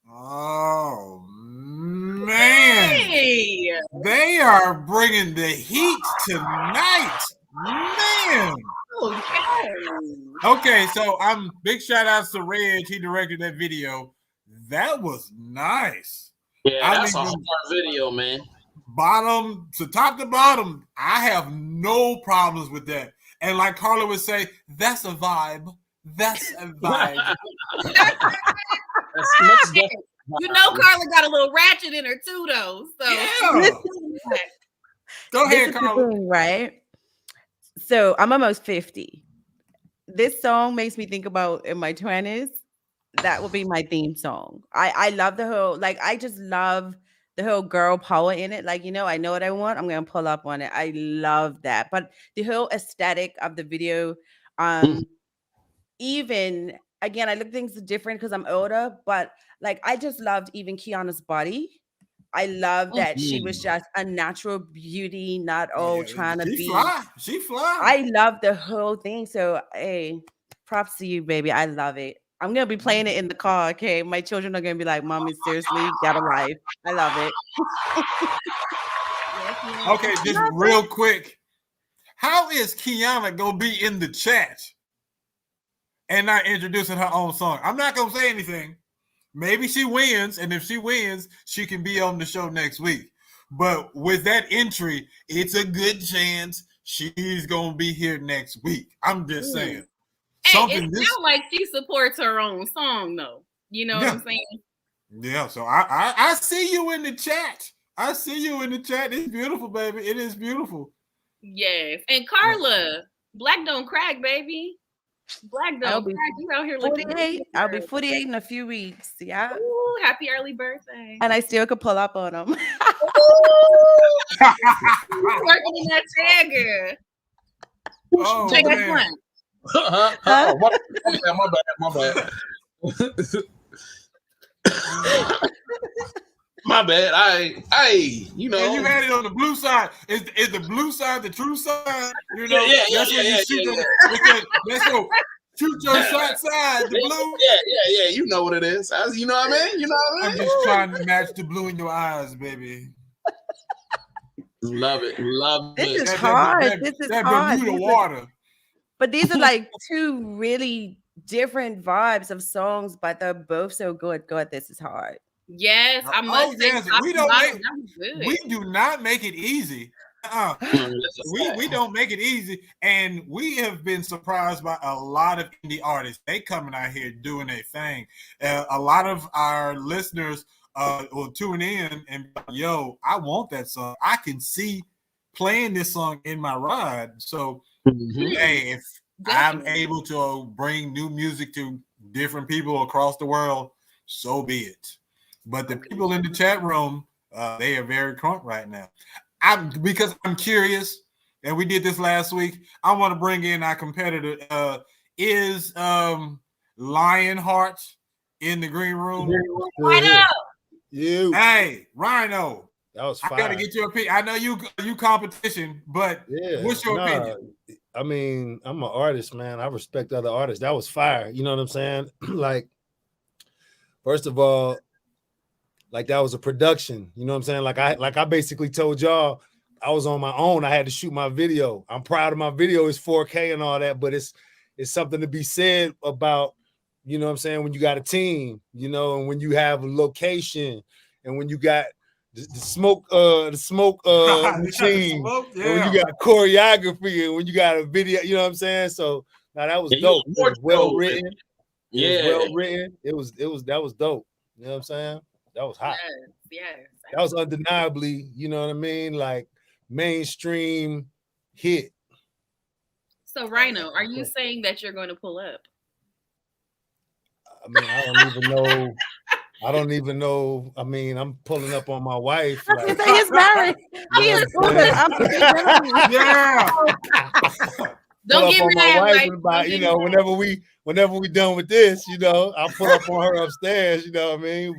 Oh man, Hey. they are bringing the heat tonight, man. Okay, so I'm big shout outs to Reg. He directed that video. That was nice. Yeah, that's a hard video, man. Bottom to top to bottom, I have no problems with that. And like Carla would say, that's a vibe. That's a vibe. You know, Carla got a little ratchet in her too, though. So yeah. Go ahead, Carla. Thing, right? So I'm almost 50. This song makes me think about in my 20s. That will be my theme song. I love the whole, like, I just love the whole girl power in it. Like, you know, I know what I want. I'm gonna pull up on it. I love that. But the whole aesthetic of the video, even again, I look at things different because I'm older, but like I just loved even Kiana's body. I love that she was just a natural beauty, not trying to be. She fly. I love the whole thing. So hey, props to you, baby. I love it. I'm gonna be playing it in the car. Okay, my children are gonna be like, "Mommy, seriously, got a life." I love it. Okay, just real quick, how is Kiana gonna be in the chat and not introducing her own song? I'm not gonna say anything. Maybe she wins, and if she wins, she can be on the show next week. But with that entry, it's a good chance she's gonna be here next week. I'm just saying. Hey, it sounds like she supports her own song, though. You know what I'm saying? Yeah. So I see you in the chat. I see you in the chat. It's beautiful, baby. It is beautiful. Yes. And Carla, black don't crack, baby. Black don't crack. You out here looking 48. I'll be 48 in a few weeks. Yeah. Ooh, happy early birthday. And I still could pull up on them. Working in that tagger. Oh, Check that man. one. My bad. My bad. I you know. And you had it on the blue side. Is the blue side the true side? You know, that's when you shoot let's go shoot your shot side, the blue. Yeah. You know what it is. You know what I mean? You know what I mean? I'm just trying to match the blue in your eyes, baby. Love it. This is hard. This is hard. Bermuda water. But these are like two really different vibes of songs, but they're both so good. God, this is hard. Yes, I must say, we do not make it easy. We don't make it ezy, and we have been surprised by a lot of indie artists. They coming out here doing their thing. A lot of our listeners will tune in and yo, I want that song. I can see playing this song in my ride. So hey, if I'm able to bring new music to different people across the world, so be it. But the people in the chat room, they are very crunk right now. Because I'm curious, and we did this last week. I want to bring in our competitor. Is Lionheart in the green room? Rhino. Hey, Rhino. That was fire. I gotta get your opinion. I know you competition, but what's your opinion? I mean, I'm an artist, man. I respect other artists. That was fire. You know what I'm saying? Like, first of all, like that was a production. You know what I'm saying? Like I basically told y'all I was on my own. I had to shoot my video. I'm proud of my video. It's 4K and all that, but it's something to be said about, you know what I'm saying, when you got a team, you know, and when you have a location and when you got the smoke machine, and when you got choreography and when you got a video, you know what I'm saying? So now that was dope. It was well written. That was dope. You know what I'm saying? That was hot. Yes. That was undeniably, you know what I mean? Like mainstream hit. So Rhino, are you saying that you're going to pull up? I mean, I don't even know. I mean, I'm pulling up on my wife. Like, he's married. He is yeah. Don't get mad, about, you know, whenever we done with this, you know, I'll pull up on her upstairs, you know what I mean?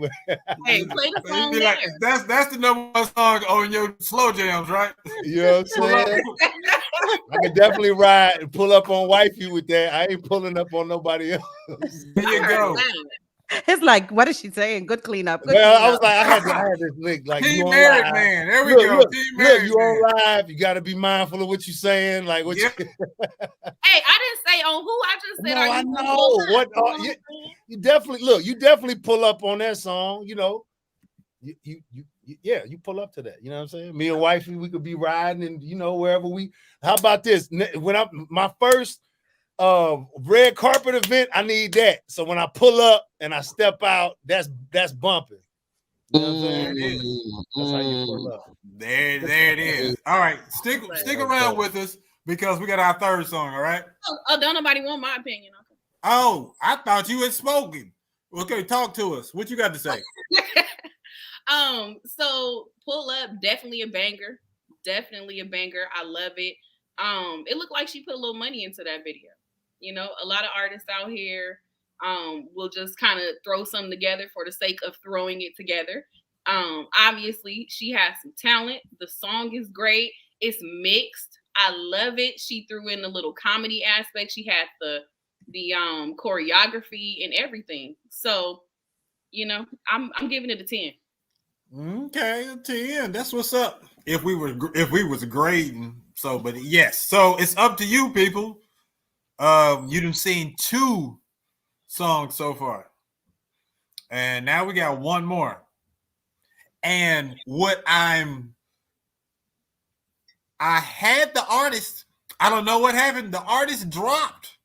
Hey, play the song. Like, that's the number one song on your slow jams, right? You know what I'm saying? I can definitely ride and pull up on wifey with that. I ain't pulling up on nobody else. There you go. It's like, what is she saying? Good cleanup. Good Well, I cleanup. was like, I had this link. Like, Team you on married live. man. There we Look, go. Look, Team look, married you on man. live. You got to be mindful of what you're saying. Like, what Yeah. you. Hey, I didn't say on who. I just said, No, are I you know. What you definitely look. You definitely pull up on that song. You know, yeah, you pull up to that. You know what I'm saying? Me and wifey, we could be riding, and you know, wherever we. How about this? When my first red carpet event, I need that. So when I pull up and I step out, that's bumping. You know what I'm saying? There it is. That's how you pull up. There it is. All right, stick around with us because we got our third song. All right. Oh, don't nobody want my opinion. Okay. Oh, I thought you had spoken. Okay, talk to us. What you got to say? So Pull Up, definitely a banger. Definitely a banger. I love it. It looked like she put a little money into that video. You know, a lot of artists out here will just kind of throw something together for the sake of throwing it together. Obviously, she has some talent. The song is great. It's mixed. I love it. She threw in a little comedy aspect. She had the choreography and everything. So, you know, I'm giving it a 10. Okay, 10. That's what's up. If we was grading, so but yes, so it's up to you, people. You done seen 2 songs so far, and now we got one more. And I had the artist. I don't know what happened. The artist dropped.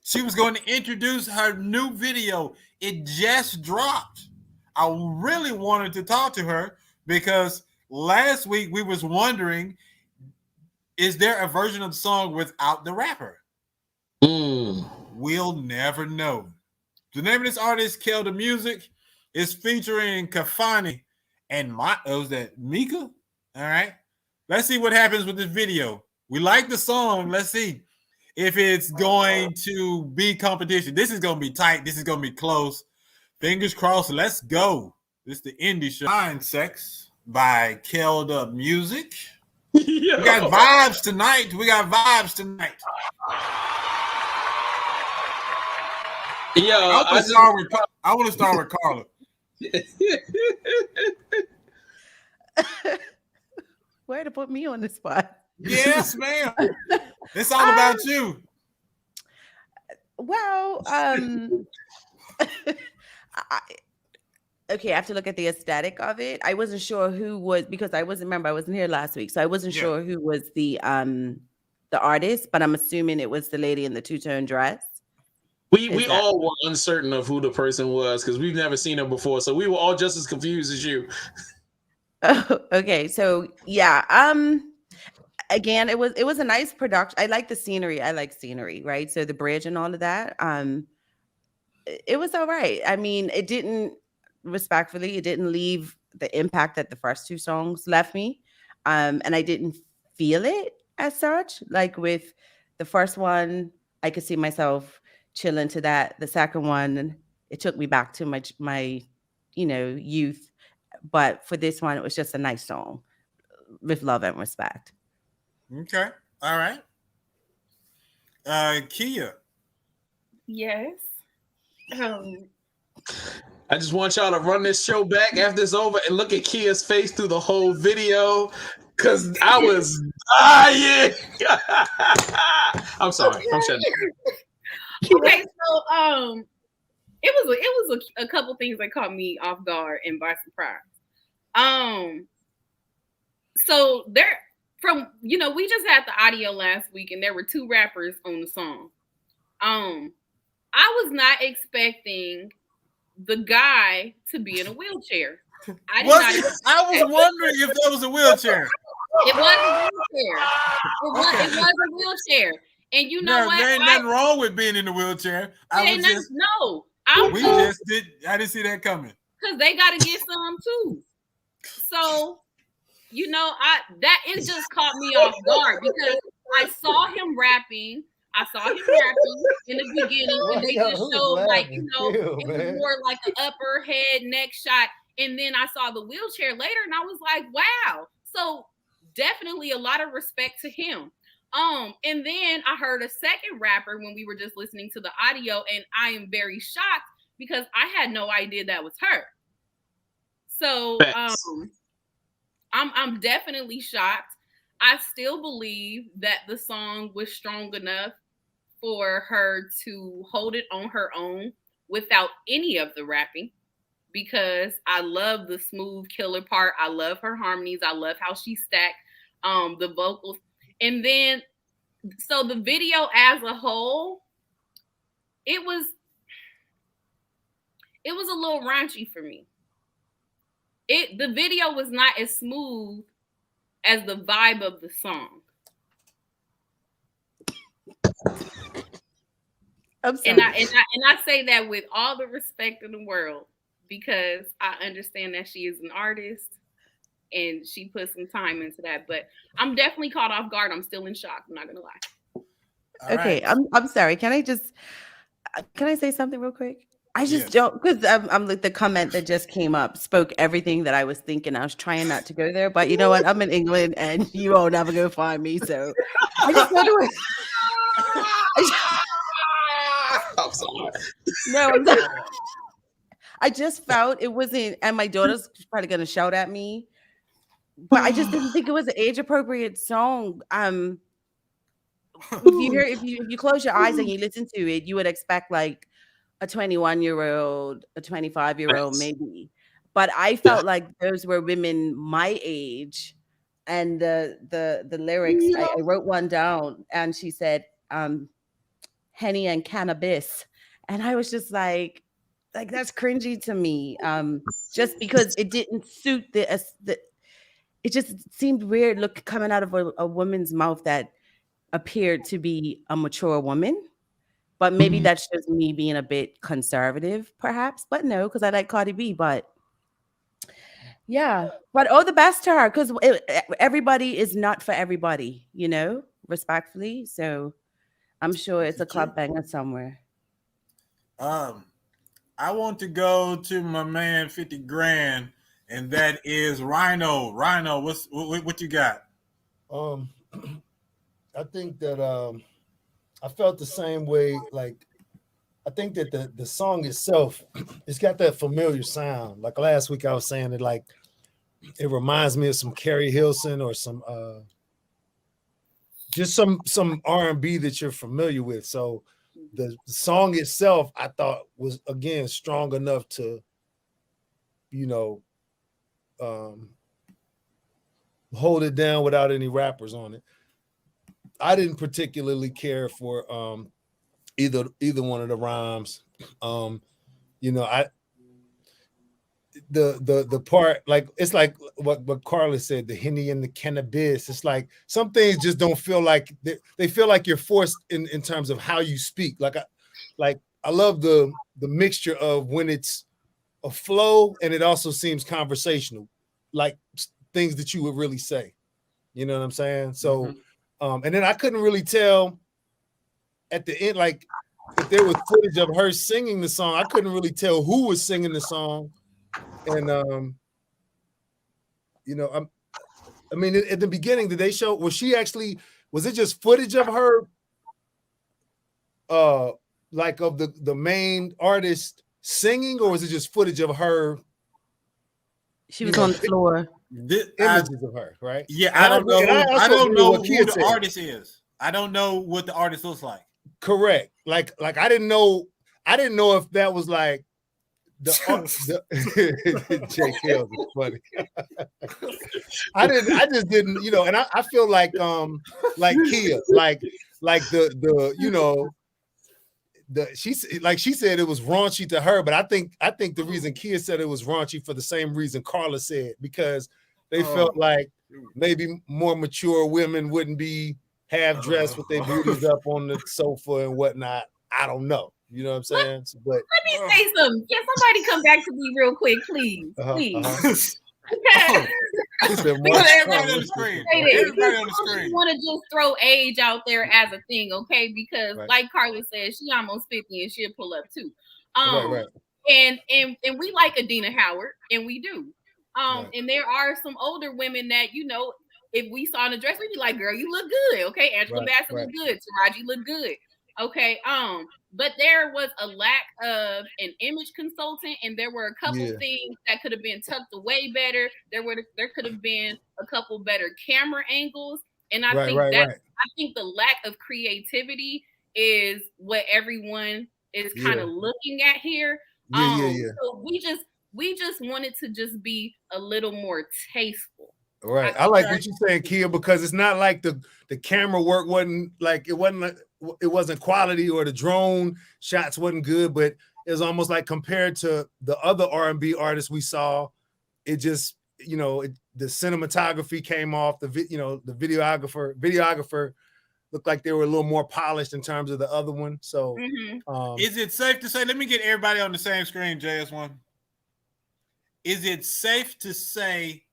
She was going to introduce her new video. It just dropped. I really wanted to talk to her because last week we was wondering, is there a version of the song without the rapper? We'll never know. The name of this artist, Kill the Music, is featuring Kafani and was that Mika? All right. Let's see what happens with this video. We like the song. Let's see if it's going to be competition. This is going to be tight. This is going to be close. Fingers crossed. Let's go. This is the indie show. Mind Sex by Kill the Music. We got vibes tonight. Yo, I want to start with Carla. Way to put me on the spot. Yes, ma'am. It's all about you. Well, okay, I have to look at the aesthetic of it. I wasn't sure who was, because I wasn't here last week, so I wasn't sure who was the artist, but I'm assuming it was the lady in the two-tone dress. We all were uncertain of who the person was because we've never seen her before, so we were all just as confused as you. Oh, okay, so yeah, again, it was a nice production. I like the scenery. I like scenery, right? So the bridge and all of that. It was all right. I mean, it didn't leave the impact that the first 2 songs left me. And I didn't feel it as such. Like with the first one, I could see myself chilling to that. The second one, it took me back to my youth. But for this one, it was just a nice song with love and respect. Okay. All right. Kia. Yes. I just want y'all to run this show back after it's over and look at Kia's face through the whole video because I was dying. I'm sorry. I'm shutting down. Okay, so it was a couple things that caught me off guard and by surprise. So we just had the audio last week and there were 2 rappers on the song. I was not expecting the guy to be in a wheelchair. I was wondering if that was a wheelchair. It was a wheelchair. It was a wheelchair. And you know what? There ain't nothing wrong with being in the wheelchair. I didn't see that coming. Because they got to get some too. So, it just caught me off guard because I saw him rapping. In the beginning, and they just showed it was more like an upper head neck shot. And then I saw the wheelchair later, and I was like, wow. So definitely a lot of respect to him. And then I heard a second rapper when we were just listening to the audio, and I am very shocked because I had no idea that was her. So I'm definitely shocked. I still believe that the song was strong enough for her to hold it on her own without any of the rapping, because I love the smooth killer part. I love her harmonies. I love how she stacked the vocals. And then, so the video as a whole, it was a little raunchy for me. The video was not as smooth as the vibe of the song. I'm sorry. And I say that with all the respect in the world, because I understand that she is an artist and she put some time into that. But I'm definitely caught off guard. I'm still in shock. I'm not gonna lie. Okay, I'm sorry. Can I say something real quick? I just don't, because I'm like, the comment that just came up spoke everything that I was thinking. I was trying not to go there, but you know what? I'm in England and you won't ever go find me. So I just go to I'm sorry. No, I just felt it wasn't, and my daughter's probably gonna shout at me, but I just didn't think it was an age appropriate song. If you close your eyes and you listen to it, you would expect like a 21-year-old, a 25-year-old, maybe. But I felt like those were women my age, and the lyrics. I wrote one down, and she said, "Henny and cannabis," and I was just like that's cringy to me. Just because it didn't suit the it just seemed weird coming out of a woman's mouth that appeared to be a mature woman. But maybe that's just me being a bit conservative, perhaps. But no, because I like Cardi B. But yeah, but all the best to her, because everybody is not for everybody, respectfully. So I'm sure it's a club banger somewhere. I want to go to my man 50 grand, and that is Rhino. Rhino, what you got? I think that I felt the same way. Like, I think that the song itself, it's got that familiar sound. Like last week I was saying that, like, it reminds me of some Carrie Hilson or some just some R&B that you're familiar with. So the song itself, I thought, was again strong enough to, hold it down without any rappers on it. I didn't particularly care for either one of the rhymes. The part, like, it's like what Carla said, the Henny and the cannabis. It's like some things just don't feel like they feel like you're forced in terms of how you speak. I love the mixture of when it's a flow and it also seems conversational, like things that you would really say. You know what I'm saying? So, and then I couldn't really tell at the end, like, if there was footage of her singing the song, I couldn't really tell who was singing the song. And I mean, at the beginning, did they show? Was it just footage of her, like of the main artist singing, or was it just footage of her? She was on the floor. Images of her, right? Yeah, I don't know. I don't know who the artist is. I don't know what the artist looks like. Correct. Like I didn't know if that was like the Jake Hills is funny. I just didn't, and I feel like Kia, like she said it was raunchy to her, but I think the reason Kia said it was raunchy for the same reason Carla said, because they felt like maybe more mature women wouldn't be half dressed with their booties up on the sofa and whatnot. I don't know. You know what I'm saying? Let me say something. Can somebody come back to me real quick, please? Please. Okay. Everybody on the screen. Everybody on the screen. I want to just throw age out there as a thing, okay? Because like Carla said, she almost 50 and she'll pull up too. Right. And we like Adina Howard, and we do. And there are some older women that, if we saw in a dress, we'd be like, girl, you look good. Okay. Angela Bassett look good. Taraji look good. Okay. but there was a lack of an image consultant, and there were a couple things that could have been tucked away better. There could have been a couple better camera angles, and I think the lack of creativity is what everyone is kind of looking at here. So we just wanted to just be a little more tasteful. Right. I like what you're saying, Kia, because it's not like the camera work wasn't quality, or the drone shots wasn't good, but it was almost like compared to the other R&B artists we saw, it just, the cinematography came off, the videographer looked like they were a little more polished in terms of the other one. So is it safe to say, let me get everybody on the same screen, JS1. Is it safe to say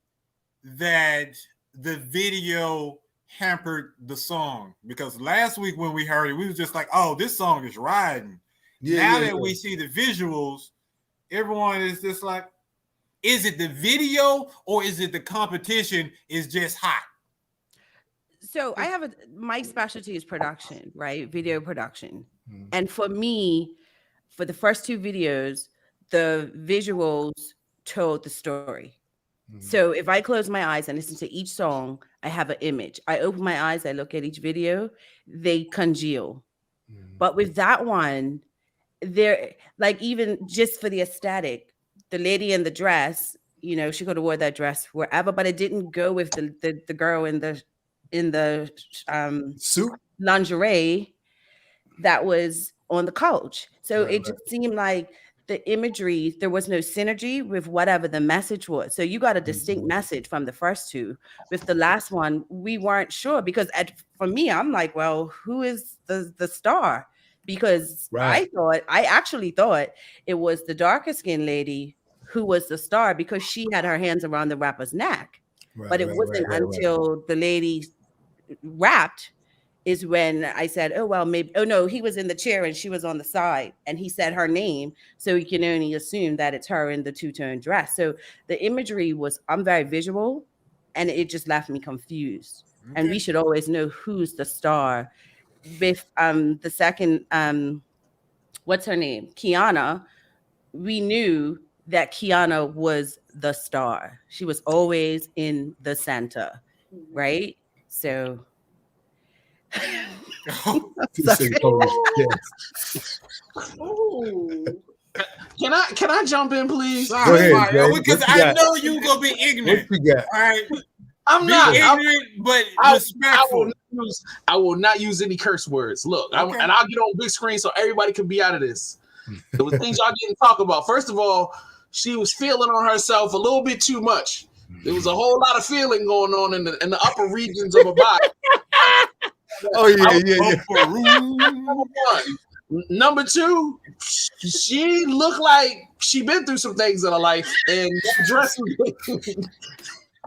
that the video hampered the song? Because last week when we heard it, we was just like, oh, this song is riding. Now that we see the visuals, everyone is just like, is it the video or is it the competition is just hot? So my specialty is production, right? Video production. And for me, for the first two videos, the visuals told the story. So if I close my eyes and listen to each song, I have an image. I open my eyes, I look at each video, they congeal. But with that one, they're like, even just for the aesthetic, the lady in the dress, she could have wore that dress wherever, but it didn't go with the girl in the suit lingerie that was on the couch. So it just seemed like the imagery, there was no synergy with whatever the message was. So you got a distinct message from the first two. With the last one, we weren't sure, because for me, I'm like, well, who is the star? Because I actually thought it was the darker skinned lady who was the star, because she had her hands around the rapper's neck. But it wasn't until the lady rapped is when I said, oh, well, maybe, oh no, he was in the chair and she was on the side and he said her name. So you can only assume that it's her in the two-tone dress. So the imagery I'm very visual, and it just left me confused. And we should always know who's the star. With the second, what's her name? Kiana, we knew that Kiana was the star. She was always in the center, right? So Can I jump in, please? Go ahead, because I know you're gonna be ignorant. All right, I'm not ignorant, but respectful. I will not use any curse words. Look, and I'll get on big screen so everybody can be out of this. There were things y'all didn't talk about. First of all, she was feeling on herself a little bit too much. There was a whole lot of feeling going on in the upper regions of her body. Number two, she looked like she been through some things in her life, and that dress was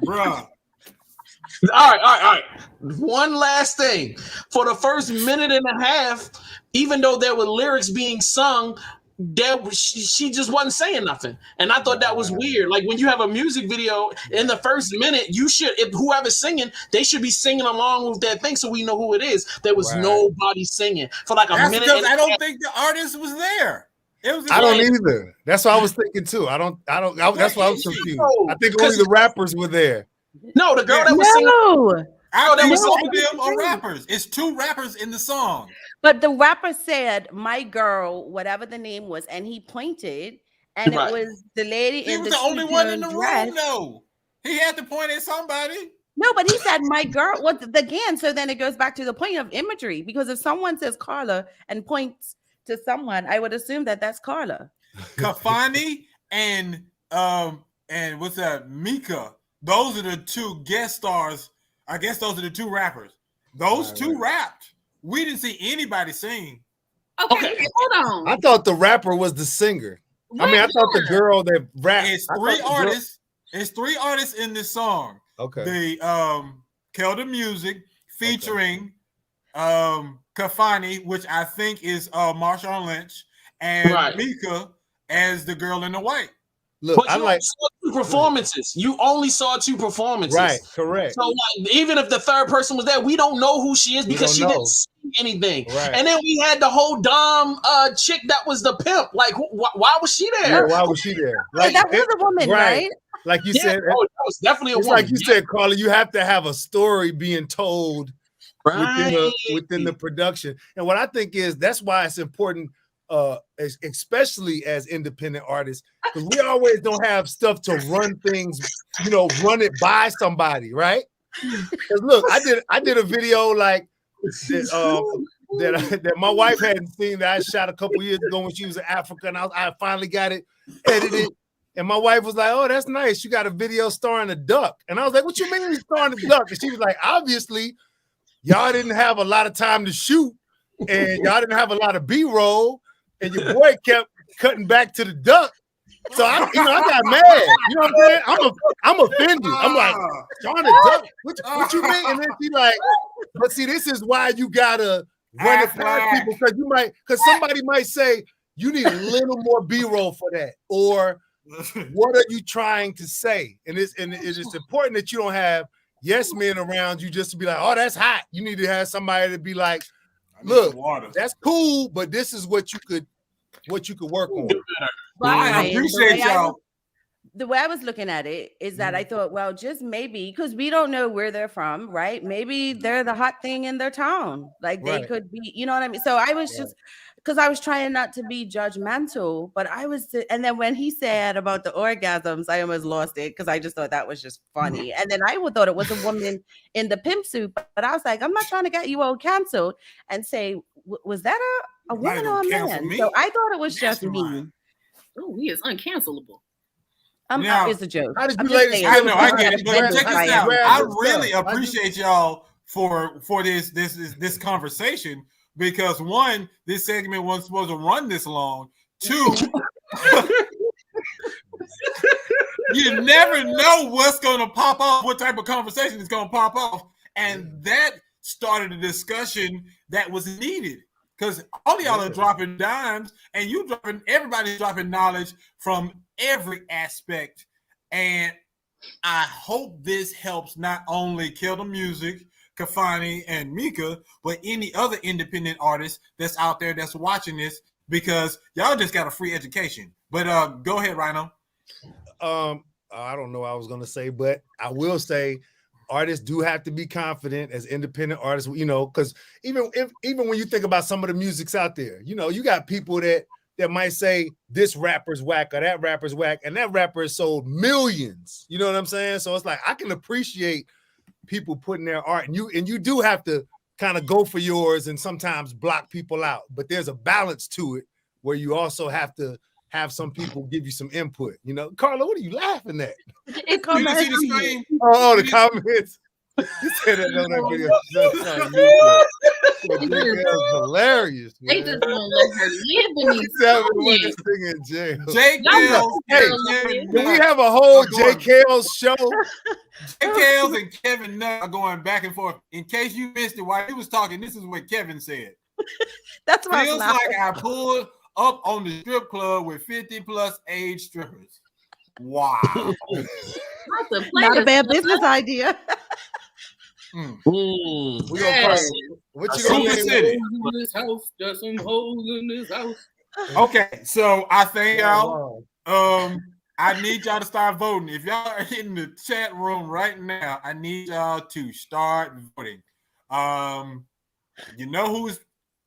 bruh. All right. One last thing. For the first minute and a half, even though there were lyrics being sung, she just wasn't saying nothing. And I thought that was weird. Like, when you have a music video, in the first minute, if whoever's singing, they should be singing along with that thing so we know who it is. There was nobody singing for like a minute. Because I don't think the artist was there. I don't either. That's what I was thinking too. That's why I was confused. I think only the rappers were there. No, the girl that was singing. All of them are rappers. It's two rappers in the song. But the rapper said, "My girl," whatever the name was, and he pointed, and it was the lady in the only one in the dress. room, though. He had to point at somebody. No, but he said, "My girl." Well, again, so then it goes back to the point of imagery, because if someone says Carla and points to someone, I would assume that that's Carla. Kafani and what's that? Mika. Those are the two guest stars. I guess those are the two rappers. Those two rapped. We didn't see anybody sing. Okay, hold on. I thought the rapper was the singer. I thought the girl that rapped. It's three artists. It's three artists in this song. Okay. The Kelda Music featuring Kafani, which I think is Marshawn Lynch, and Mika as the girl in the white. Look, but I you like only saw 2 performances. You only saw 2 performances. Right, correct. So like, even if the third person was there, we don't know who she is because she didn't say anything. Right. And then we had the whole Dom chick that was the pimp. Like, why was she there? Yeah, why was she there? Like, that was a woman, right? Like you Yeah, said, that was definitely a it's woman. like you said, Carla, you have to have a story being told within the production. And what I think is that's why it's important, especially as independent artists, because we always don't have stuff to run things, run it by somebody, right? Because look, I did a video like that my wife hadn't seen that I shot a couple years ago when she was in Africa, and I finally got it edited. And my wife was like, "Oh, that's nice. You got a video starring a duck." And I was like, "What you mean starring a duck?" And she was like, "Obviously, y'all didn't have a lot of time to shoot, and y'all didn't have a lot of B-roll, and your boy kept cutting back to the duck. So I got mad. You know what I'm saying? I'm offended. I'm like, starring a duck? What you mean?" And then she like, "But see, this is why you gotta run it past people, because somebody might say you need a little more B-roll for that, or what are you trying to say?" And it is important that you don't have yes men around you just to be like, "Oh, that's hot." You need to have somebody to be like, "Look, that's cool, but this is what you could work on." But I appreciate y'all. The way I was looking at it is that I thought, well, just maybe, because we don't know where they're from, right? Maybe they're the hot thing in their town. Like they could be, you know what I mean? So I was just, because I was trying not to be judgmental, but and then when he said about the orgasms, I almost lost it because I just thought that was just funny. And then I thought it was a woman in the pimp suit, but I was like, I'm not trying to get you all canceled and say, was that a woman or a man? So I thought it was just me. Oh, he is uncancelable. It's a joke. How did you ladies? I know, I get it, but check this out. I really appreciate y'all for this conversation, because one, this segment wasn't supposed to run this long. Two, you never know what's going to pop off, what type of conversation is going to pop off, and that started a discussion that was needed. Because all y'all are dropping dimes, and everybody's dropping knowledge from every aspect. And I hope this helps not only Kill the Music, Kafani, and Mika, but any other independent artist that's out there that's watching this, because y'all just got a free education. But go ahead, Rhino. I don't know what I was going to say, but I will say, artists do have to be confident as independent artists, because even when you think about some of the music's out there, you got people that might say this rapper's whack or that rapper's whack, and that rapper has sold millions. You know what I'm saying? So it's like, I can appreciate people putting their art, and you do have to kind of go for yours and sometimes block people out, but there's a balance to it where you also have to have some people give you some input. Carla, what are you laughing at? You didn't see the screen? Oh, the comments. You said that on that video. That's hilarious. Man. They just won't let her live in in jail. Jay Kales. Hey, can we have a whole Jay Kales show? Jay Kales and Kevin Nutt are going back and forth. In case you missed it, while he was talking, this is what Kevin said. That's what feels like I pulled up on the strip club with 50+ age strippers. Wow. Not a bad business idea. We gonna what you gonna say? this house, there's some holes in this house. Okay, so I thank y'all. I need y'all to start voting. If y'all are in the chat room right now, I need y'all to start voting. You know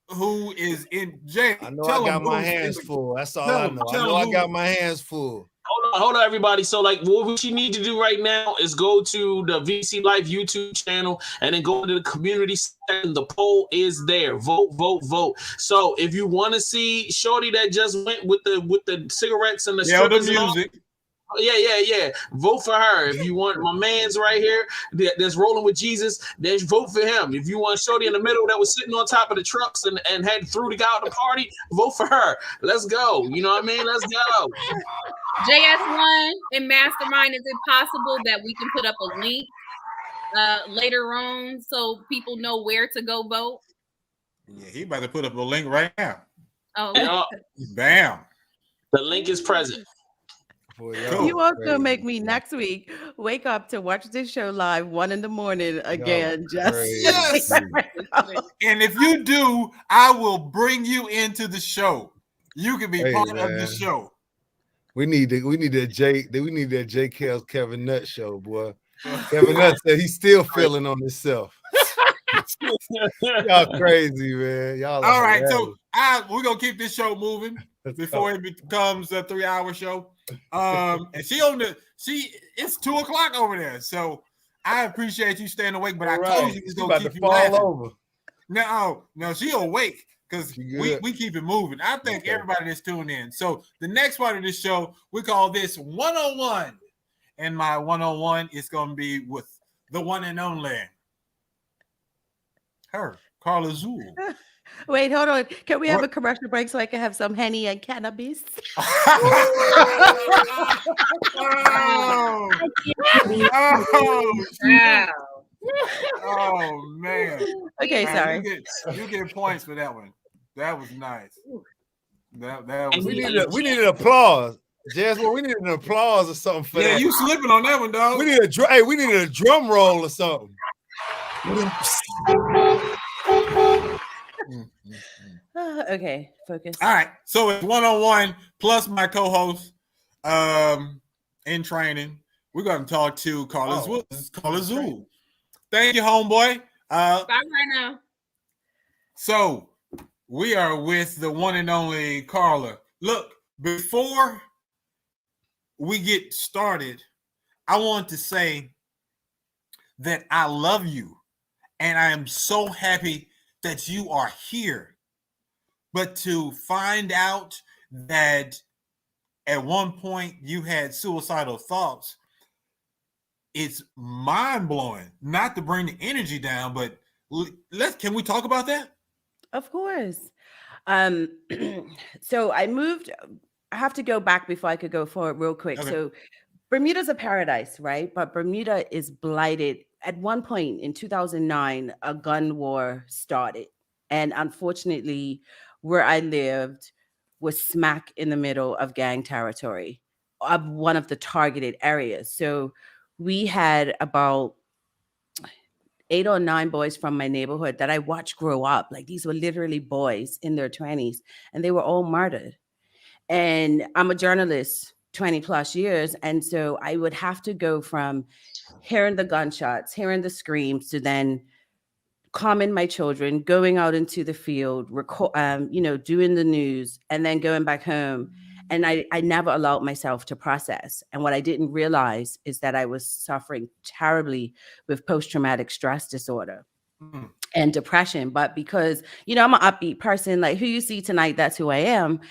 who is in jail? I know I got my hands full. That's all I know. I know I got my hands full. Hold on, everybody. So, like, what you need to do right now is go to the VC Life YouTube channel and then go to the community section. The poll is there. Vote, vote, vote. So, if you want to see Shorty that just went with the cigarettes and the strippers and music. Yeah. Vote for her. If you want my man's right here that's rolling with Jesus, then vote for him. If you want Shorty in the middle that was sitting on top of the trucks and had threw the guy out the party, vote for her. Let's go. You know what I mean? Let's go. JS1 and Mastermind, is it possible that we can put up a link later on so people know where to go vote? Yeah, he about to put up a link right now. Oh, Bam. The link is present. Boy, You also make me next week wake up to watch this show live 1 a.m. again. Just yes. And if you do, I will bring you into the show. You can be part of the show. We need that J. Kells Kevin Nutt show, boy. Kevin Nutt said he's still feeling on himself. Y'all crazy, man. Y'all all right, hilarious. So we're gonna keep this show moving before it becomes a 3-hour show. And it's 2:00 over there. So I appreciate you staying awake, but I told you it's gonna keep you laughing. Over. No, she awake because we keep it moving. I thank everybody that's tuned in. So the next part of this show, we call this 101. And my 101 is gonna be with the one and only her, Carla Zuill. Wait, hold on. Can we have a commercial break so I can have some Henny and cannabis? Oh man. Okay, sorry. You get points for that one. That was nice. That was we needed applause. Jasmine, we needed an applause or something for that. Yeah, you slipping on that one, dog. We needed a drum roll or something. Okay, focus. All right, so it's 101 plus my co-host in training. We're going to talk to Carla Zuill. This is Carla Zuill. Thank you, homeboy. Bye right now. So we are with the one and only Carla. Look, before we get started, I want to say that I love you and I am so happy that you are here. But to find out that at one point you had suicidal thoughts, it's mind-blowing. Not to bring the energy down, but can we talk about that? Of course. So I moved. I have to go back before I could go forward real quick. Okay. So Bermuda's a paradise, right? But Bermuda is blighted. At one point in 2009, a gun war started. And unfortunately, where I lived was smack in the middle of gang territory, of one of the targeted areas. So we had about 8 or 9 boys from my neighborhood that I watched grow up. Like, these were literally boys in their 20s, and they were all murdered. And I'm a journalist, 20 plus years. And so I would have to go from hearing the gunshots, hearing the screams, to then calming my children, going out into the field, doing the news, and then going back home. And I never allowed myself to process. And what I didn't realize is that I was suffering terribly with post-traumatic stress disorder and depression. But because, I'm an upbeat person, like who you see tonight, that's who I am.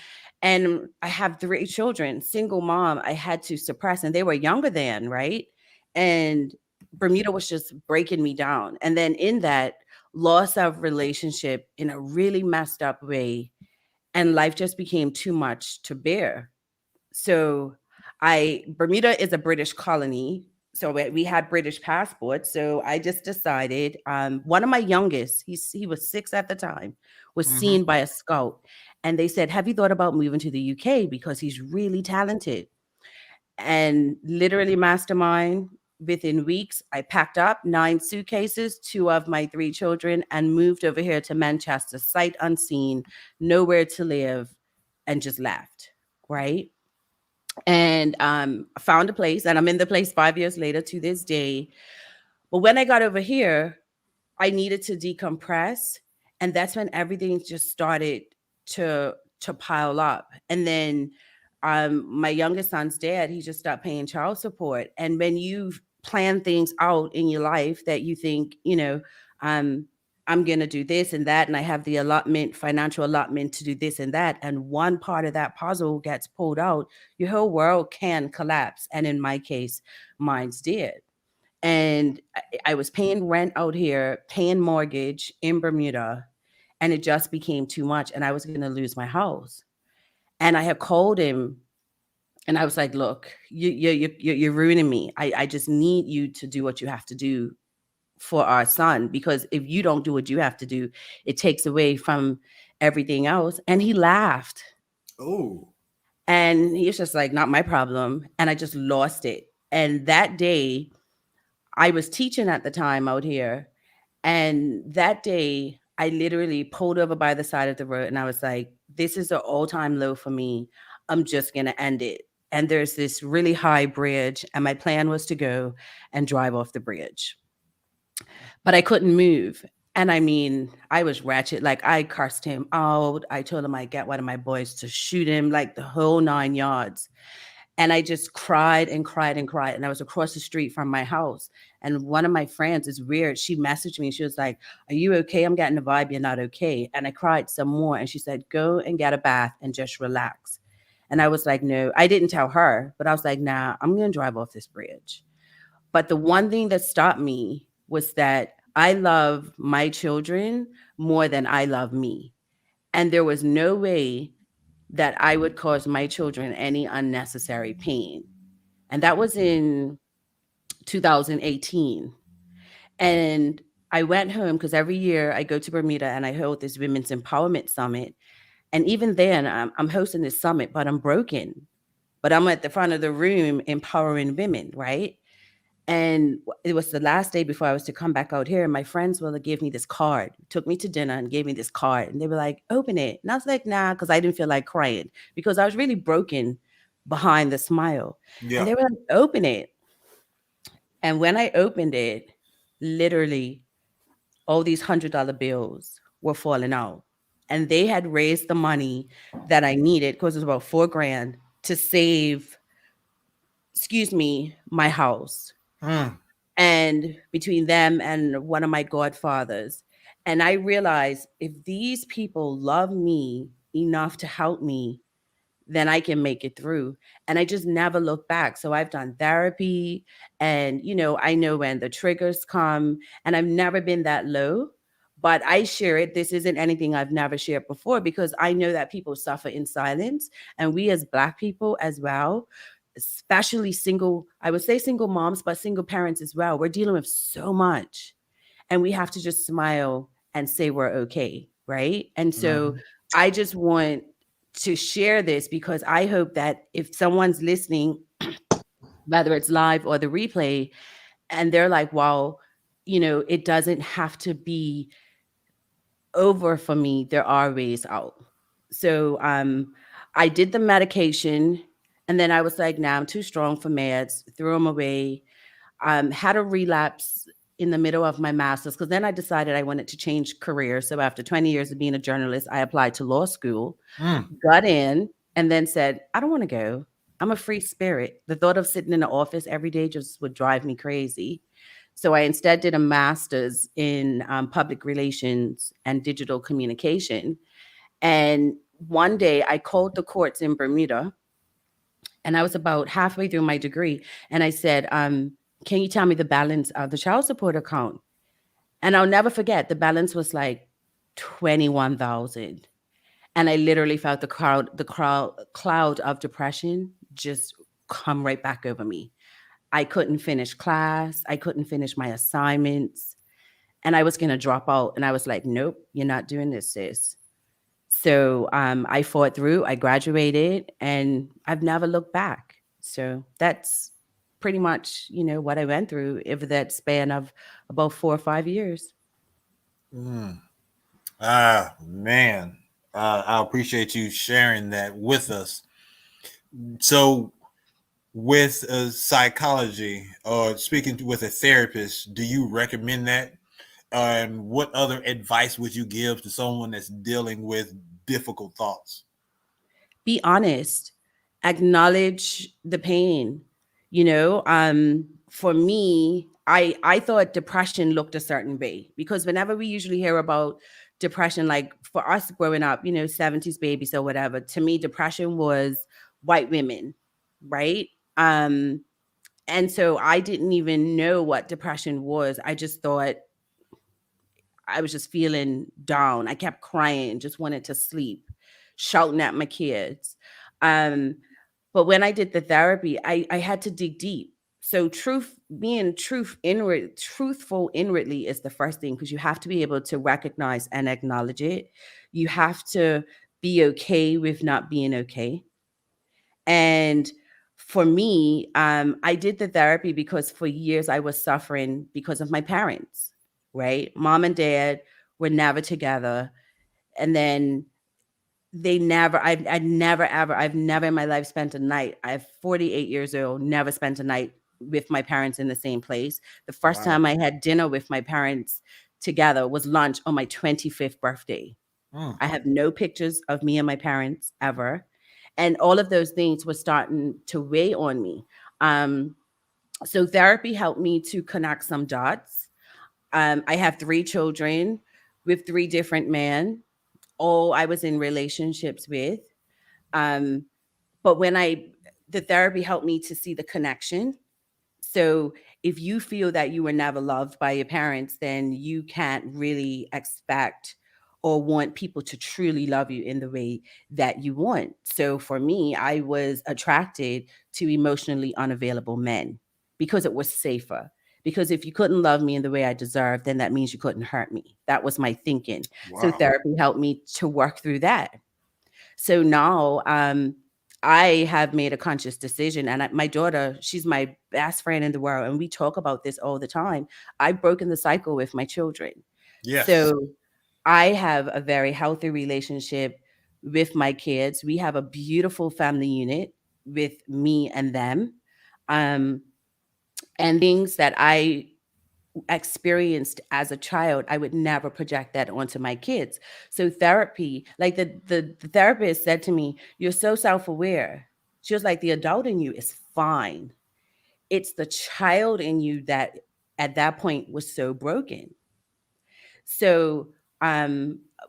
And I have 3 children, single mom, I had to suppress, and they were younger than, right? And Bermuda was just breaking me down. And then in that, loss of relationship in a really messed up way, and life just became too much to bear. So Bermuda is a British colony. So we had British passports. So I just decided, one of my youngest, he was 6 at the time, was seen by a scout. And they said, have you thought about moving to the UK? Because he's really talented. And literally, mastermind, within weeks, I packed up 9 suitcases, 2 of my 3 children, and moved over here to Manchester, sight unseen, nowhere to live, and just left, right? And I found a place, and I'm in the place 5 years later to this day. But when I got over here, I needed to decompress, and that's when everything just started to pile up. And then my youngest son's dad, he just stopped paying child support. And when you plan things out in your life that you think, I'm going to do this and that, and I have the financial allotment to do this and that, and one part of that puzzle gets pulled out, your whole world can collapse. And in my case, mine's did. And I was paying rent out here, paying mortgage in Bermuda, and it just became too much, and I was going to lose my house. And I had called him, and I was like, look, you're ruining me. I just need you to do what you have to do for our son, because if you don't do what you have to do, it takes away from everything else. And he laughed. Oh. And he was just like, not my problem. And I just lost it. And that day, I was teaching at the time out here. And that day, I literally pulled over by the side of the road and I was like, this is an all-time low for me. I'm just going to end it. And there's this really high bridge. And my plan was to go and drive off the bridge. But I couldn't move. And I mean, I was ratchet. Like, I cursed him out. I told him I'd get one of my boys to shoot him, like the whole 9 yards. And I just cried and cried and cried. And I was across the street from my house. And one of my friends, is weird, she messaged me. She was like, are you okay? I'm getting the vibe you're not okay. And I cried some more. And she said, go and get a bath and just relax. And I was like, no, I didn't tell her. But I was like, nah, I'm going to drive off this bridge. But the one thing that stopped me was that I love my children more than I love me. And there was no way that I would cause my children any unnecessary pain. And that was in 2018. And I went home because every year I go to Bermuda and I hold this Women's Empowerment Summit. And even then, I'm hosting this summit, but I'm broken. But I'm at the front of the room empowering women, right? And it was the last day before I was to come back out here. And my friends will give me this card, took me to dinner and gave me this card. And they were like, open it. And I was like, nah, because I didn't feel like crying because I was really broken behind the smile. Yeah. And they were like, open it. And when I opened it, literally all these $100 bills were falling out. And they had raised the money that I needed, because it was about $4,000 to save, my house. And between them and one of my godfathers. And I realized if these people love me enough to help me, then I can make it through. And I just never look back. So I've done therapy and, I know when the triggers come, and I've never been that low, but I share it. This isn't anything I've never shared before because I know that people suffer in silence, and we as Black people as well, especially single, I would say single moms, but single parents as well. We're dealing with so much, and we have to just smile and say we're okay, right? And so I just want to share this because I hope that if someone's listening, whether it's live or the replay, and they're like, wow, it doesn't have to be over for me. There are ways out. So I did the medication. And then I was like, nah, I'm too strong for meds, threw them away. Had a relapse in the middle of my master's because then I decided I wanted to change careers. So after 20 years of being a journalist, I applied to law school, got in, and then said, I don't want to go. I'm a free spirit. The thought of sitting in the office every day just would drive me crazy. So I instead did a master's in public relations and digital communication. And one day I called the courts in Bermuda. And I was about halfway through my degree. And I said, can you tell me the balance of the child support account? And I'll never forget, the balance was like $21,000. And I literally felt the cloud of depression just come right back over me. I couldn't finish class. I couldn't finish my assignments. And I was going to drop out. And I was like, nope, you're not doing this, sis. So I fought through, I graduated, and I've never looked back. So that's pretty much, what I went through over that span of about 4 or 5 years. Man, I appreciate you sharing that with us. So with psychology or speaking with a therapist, do you recommend that? And what other advice would you give to someone that's dealing with difficult thoughts? Be honest. Acknowledge the pain. For me, I thought depression looked a certain way because whenever we usually hear about depression, like for us growing up, 70s babies or whatever, to me, depression was white women, right? And so I didn't even know what depression was. I just thought I was just feeling down. I kept crying, just wanted to sleep, shouting at my kids. But when I did the therapy, I had to dig deep. So being truthful inwardly is the first thing, because you have to be able to recognize and acknowledge it. You have to be okay with not being okay. And for me, I did the therapy because for years I was suffering because of my parents, right? Mom and dad were never together. And then I've never in my life spent a night. I'm 48 years old, never spent a night with my parents in the same place. The first time I had dinner with my parents together was lunch on my 25th birthday. I have no pictures of me and my parents ever. And all of those things were starting to weigh on me. So therapy helped me to connect some dots. I have 3 children with 3 different men. All I was in relationships with. But the therapy helped me to see the connection. So if you feel that you were never loved by your parents, then you can't really expect or want people to truly love you in the way that you want. So for me, I was attracted to emotionally unavailable men because it was safer. Because if you couldn't love me in the way I deserved, then that means you couldn't hurt me. That was my thinking. Wow. So therapy helped me to work through that. So now I have made a conscious decision, and my daughter, she's my best friend in the world, and we talk about this all the time. I've broken the cycle with my children. Yes. So I have a very healthy relationship with my kids. We have a beautiful family unit with me and them. And things that I experienced as a child, I would never project that onto my kids. So therapy, like the therapist said to me, "You're so self-aware." She was like, "The adult in you is fine. It's the child in you that at that point was so broken." So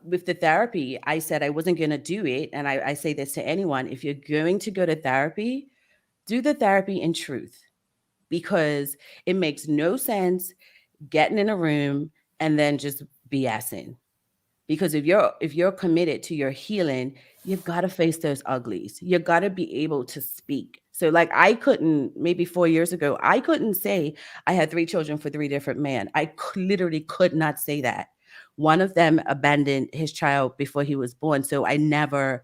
with the therapy, I said I wasn't going to do it. And I say this to anyone: if you're going to go to therapy, do the therapy in truth, because it makes no sense getting in a room and then just BSing. Because if you're committed to your healing, you've got to face those uglies. You got to be able to speak. So like I couldn't, maybe 4 years ago, I couldn't say I had 3 children for 3 different men. I literally could not say that. One of them abandoned his child before he was born. So I never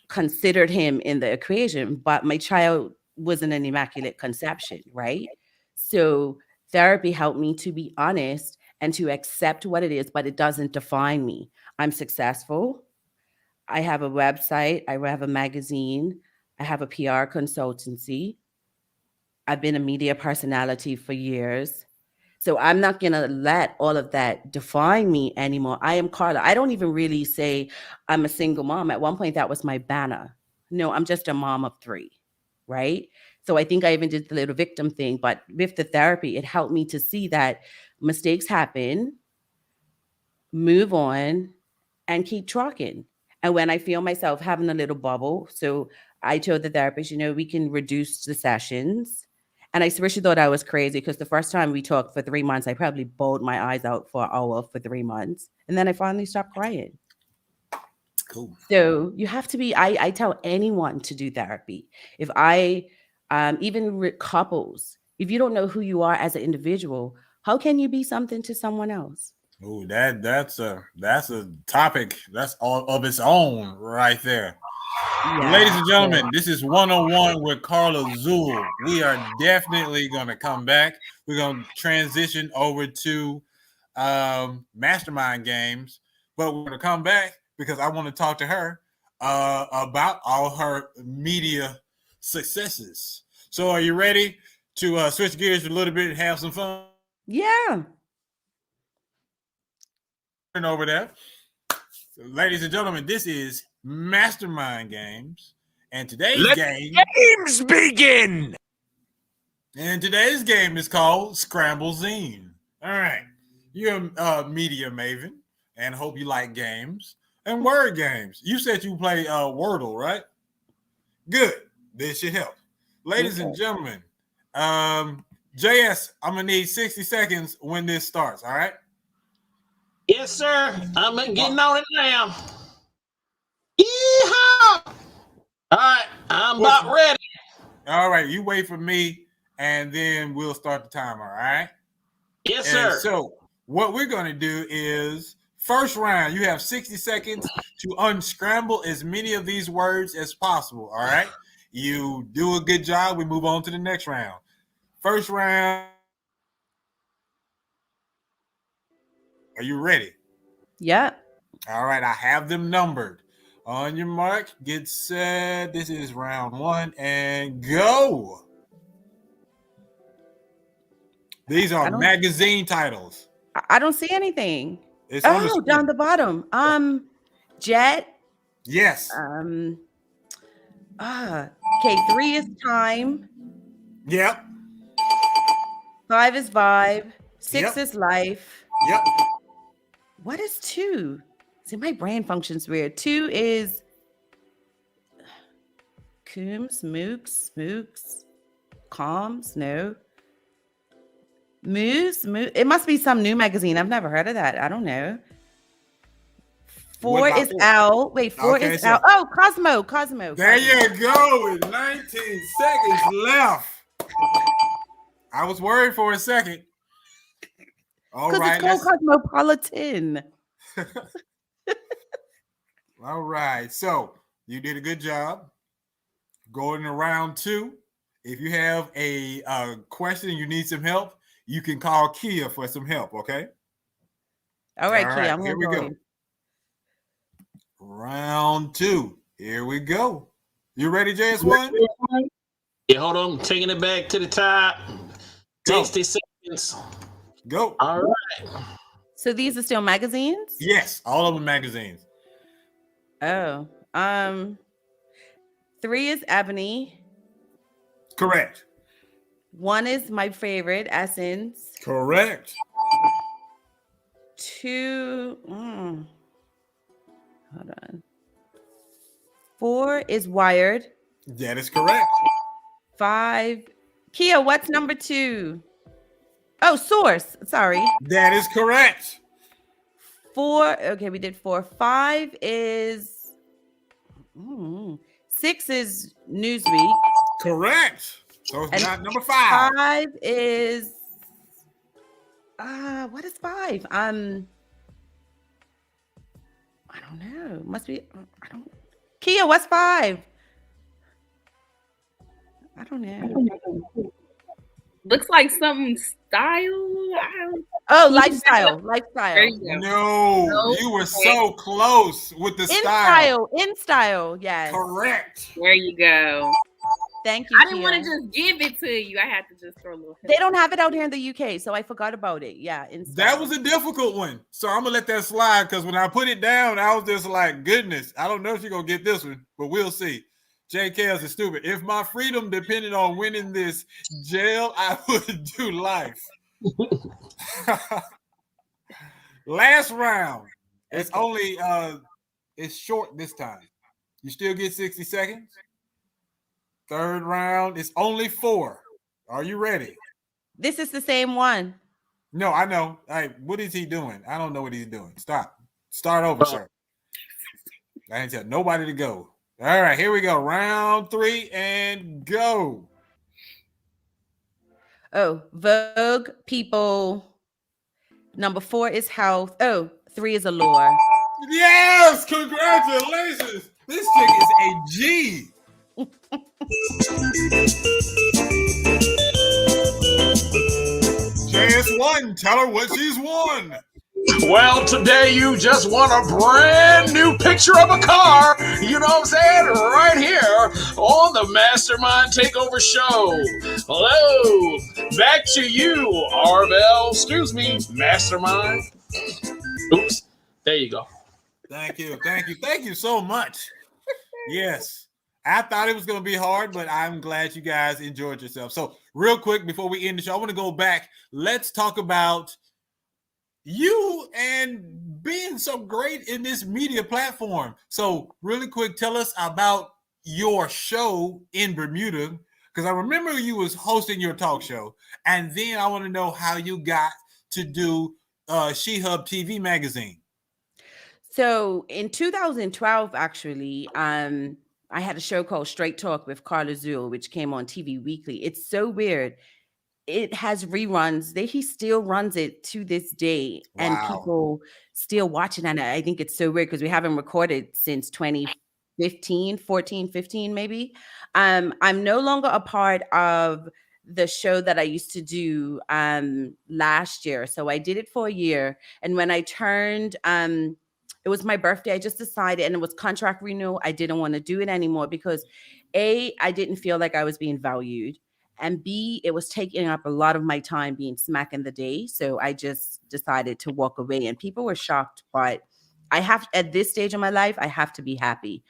considered him in the equation, but my child wasn't an immaculate conception, right? So therapy helped me to be honest and to accept what it is, but it doesn't define me. I'm successful. I have a website. I have a magazine. I have a PR consultancy. I've been a media personality for years. So I'm not going to let all of that define me anymore. I am Carla. I don't even really say I'm a single mom. At one point, that was my banner. No, I'm just a mom of 3, right? So I think I even did the little victim thing. But with the therapy, it helped me to see that mistakes happen, move on, and keep trucking. And when I feel myself having a little bubble, so I told the therapist, we can reduce the sessions. And I seriously thought I was crazy because the first time we talked for 3 months, I probably bawled my eyes out for an hour for 3 months. And then I finally stopped crying. Cool. So you have to be, I tell anyone to do therapy. If even couples, if you don't know who you are as an individual, how can you be something to someone else? Oh, that's a topic that's all of its own right there. Yeah. Ladies and gentlemen, this is 101 with Carla Zuill. We are definitely going to come back. We're going to transition over to mastermind games, but we're going to come back because I want to talk to her about all her media successes. So are you ready to switch gears a little bit and have some fun? Yeah. Over there. So, ladies and gentlemen, this is Mastermind Games, and today's games begin. And today's game is called Scramble Zine. All right, you're a media maven, and hope you like games and word games. You said you play Wordle, right? Good. This should help, ladies and gentlemen. JS, I'm gonna need 60 seconds when this starts. All right. Yes, sir. I'm getting on it now. Yeehaw! All right, I'm about ready. All right, you wait for me, and then we'll start the timer, all right? Yes, sir. So what we're going to do is, first round, you have 60 seconds to unscramble as many of these words as possible, all right? You do a good job, we move on to the next round. First round. Are you ready? Yeah. All right, I have them numbered. On your mark, get set. This is round 1 and go. These are magazine titles. I don't see anything. It's down the bottom. Jet. Yes. Okay, 3 is Time. Yep. 5 is Vibe. 6 Yep. is Life. Yep. What is 2? See, my brain functions weird. 2 is Coombs, Mooks, Calms, no. Moose. It must be some new magazine. I've never heard of that. I don't know. 4 is Owl. Wait, 4 is Owl. Oh, Cosmo. There you go. With 19 seconds left. I was worried for a second. All right. Because it's called Cosmopolitan. All right. So you did a good job. Going to round 2. If you have a question and you need some help, you can call Kia for some help, okay? All right, Kia, I'm here we go. go. Round 2. Here we go. You ready, JS1? Yeah, hold on. I'm taking it back to the top. 60 seconds. Go. All right. So these are still magazines? Yes, all of them magazines. Oh. 3 is Ebony. Correct. 1 is my favorite, Essence. Correct. 2. Hold on. 4 is Wired. That is correct. 5. Kia, what's number 2? Oh, Source. Sorry. That is correct. 4. Okay, we did 4. 5 is 6 is Newsweek. Correct. So it's not number 5. 5 is what is 5? I don't know. Must be Kia, what's 5? I don't know. Looks like something style. Oh, lifestyle. There you go. No, you were so close with the style. In style, yes. Correct. There you go. Thank you. I didn't want to just give it to you. I had to just throw a little. They don't have it out here in the UK, so I forgot about it. Yeah, that was a difficult one. So I'm gonna let that slide because when I put it down, I was just like, goodness, I don't know if you're gonna get this one, but we'll see. JKS is stupid. If my freedom depended on winning this jail, I would do life. Last round. It's only it's short this time. You still get 60 seconds. Third round, it's only 4. Are you ready? This is the same one. No, I know. What is he doing? I don't know what he's doing. Stop. Start over, sir. I ain't tell nobody to go. All right, here we go. Round 3 and go. Oh, Vogue, People. Number 4 is Health. Oh, 3 is Allure. Yes, congratulations. This chick is a G. JS1, tell her what she's won. Well, today you just won a brand new picture of a car. You know what I'm saying? Right here on the Mastermind Takeover Show. Hello. Back to you, Arvel. Excuse me, Mastermind. Oops. There you go. Thank you. Thank you. Thank you so much. Yes. I thought it was going to be hard, but I'm glad you guys enjoyed yourself. So real quick, before we end the show, I want to go back. Let's talk about you and being so great in this media platform. So really quick, tell us about your show in Bermuda, because I remember you was hosting your talk show. And then I want to know how you got to do She-Hub TV magazine. So in 2012, actually, I had a show called Straight Talk with Carla Zuill, which came on TV weekly. It's so weird. It has reruns. He still runs it to this day, and people still watch it. And I think it's so weird because we haven't recorded since 2014 14, 15 maybe. I'm no longer a part of the show that I used to do last year. So I did it for a year. And when I turned it was my birthday, I just decided, and it was contract renewal. I didn't want to do it anymore because A, I didn't feel like I was being valued. And B, it was taking up a lot of my time being smack in the day. So I just decided to walk away. And people were shocked, but I have, at this stage of my life, I have to be happy.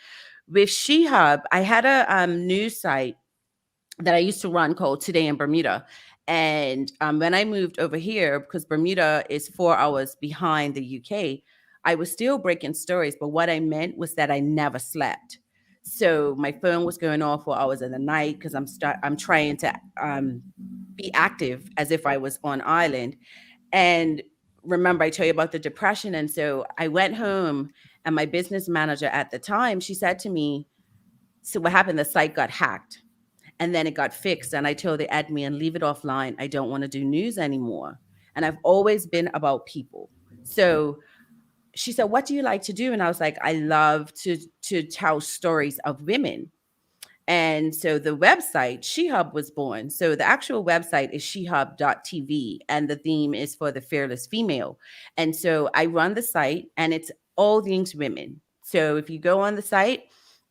With SheHub, I had a news site that I used to run called Today in Bermuda. And when I moved over here, because Bermuda is 4 hours behind the UK, I was still breaking stories. But what I meant was that I never slept. So my phone was going off 4 hours in the night because I'm trying to be active as if I was on island. And remember, I told you about the depression. And so I went home, and my business manager at the time, she said to me, so what happened? The site got hacked. And then it got fixed. And I told the admin, leave it offline. I don't want to do news anymore. And I've always been about people. So she said, what do you like to do? And I was like, I love to tell stories of women. And so the website, SheHub, was born. So the actual website is shehub.tv, and the theme is for the fearless female. And so I run the site, and it's all things women. So if you go on the site,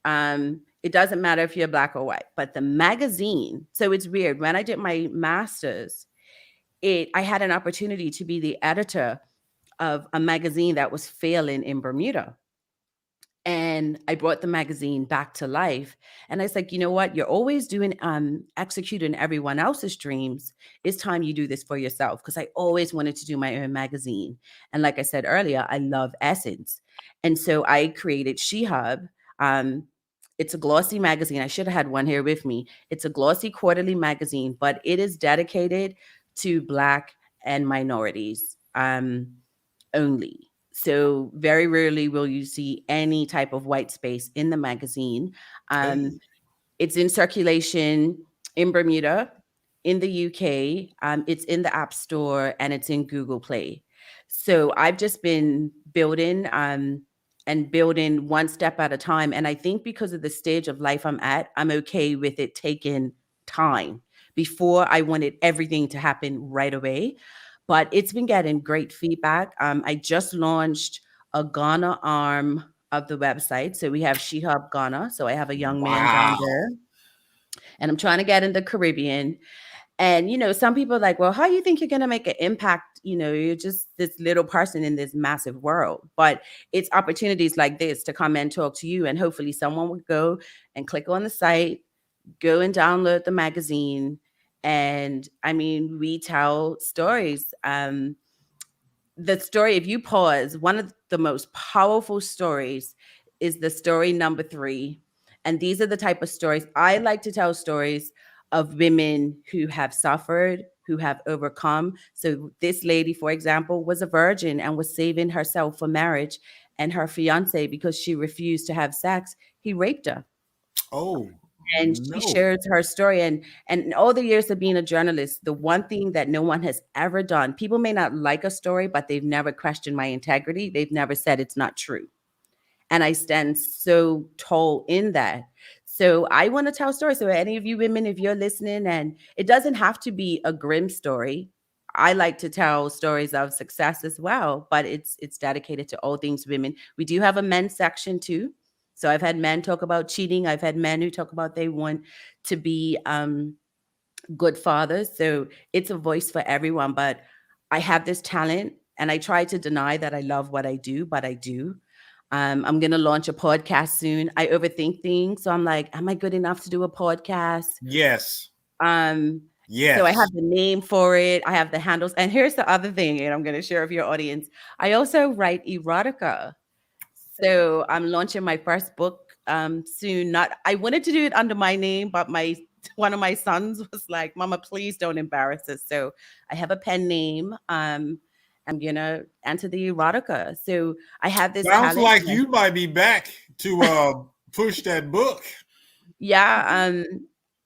it doesn't matter if you're black or white, but the magazine. So it's weird. When I did my master's, I had an opportunity to be the editor of a magazine that was failing in Bermuda. And I brought the magazine back to life. And I was like, you know what? You're always doing, executing everyone else's dreams. It's time you do this for yourself. Because I always wanted to do my own magazine. And like I said earlier, I love essence. And so I created SheHub. It's a glossy magazine. I should have had one here with me. It's a glossy quarterly magazine, but it is dedicated to Black and minorities only. So very rarely will you see any type of white space in the magazine. It's in circulation in Bermuda, in the UK. It's in the App Store, and it's in Google Play. So I've just been building and building one step at a time. And I think because of the stage of life I'm at, I'm okay with it taking time. Before, I wanted everything to happen right away. But it's been getting great feedback. I just launched a Ghana arm of the website. So we have SheHub Ghana. So I have a young man down there. And I'm trying to get in the Caribbean. And, you know, some people are like, well, how do you think you're going to make an impact? You know, you're just this little person in this massive world. But it's opportunities like this to come and talk to you. And hopefully someone would go and click on the site, go and download the magazine. And I mean, we tell stories. The story, if you pause, one of the most powerful stories is the story number 3. And these are the type of stories I like to tell, stories of women who have suffered, who have overcome. So this lady, for example, was a virgin and was saving herself for marriage. And her fiance, because she refused to have sex, he raped her. Oh. And she shares her story. And in all the years of being a journalist, the one thing that no one has ever done, people may not like a story, but they've never questioned my integrity. They've never said it's not true. And I stand so tall in that. So I want to tell stories. So any of you women, if you're listening, and it doesn't have to be a grim story. I like to tell stories of success as well, but it's dedicated to all things women. We do have a men's section too. So I've had men talk about cheating. I've had men who talk about they want to be good fathers. So it's a voice for everyone. But I have this talent, and I try to deny that I love what I do, but I do. I'm going to launch a podcast soon. I overthink things. So I'm like, am I good enough to do a podcast? Yes. Yes. So I have the name for it. I have the handles. And here's the other thing, and I'm going to share with your audience. I also write erotica. So I'm launching my first book soon. I wanted to do it under my name, but one of my sons was like, Mama, please don't embarrass us. So I have a pen name. I'm gonna enter the erotica. So I have this. Sounds like you might be back to push that book. Yeah.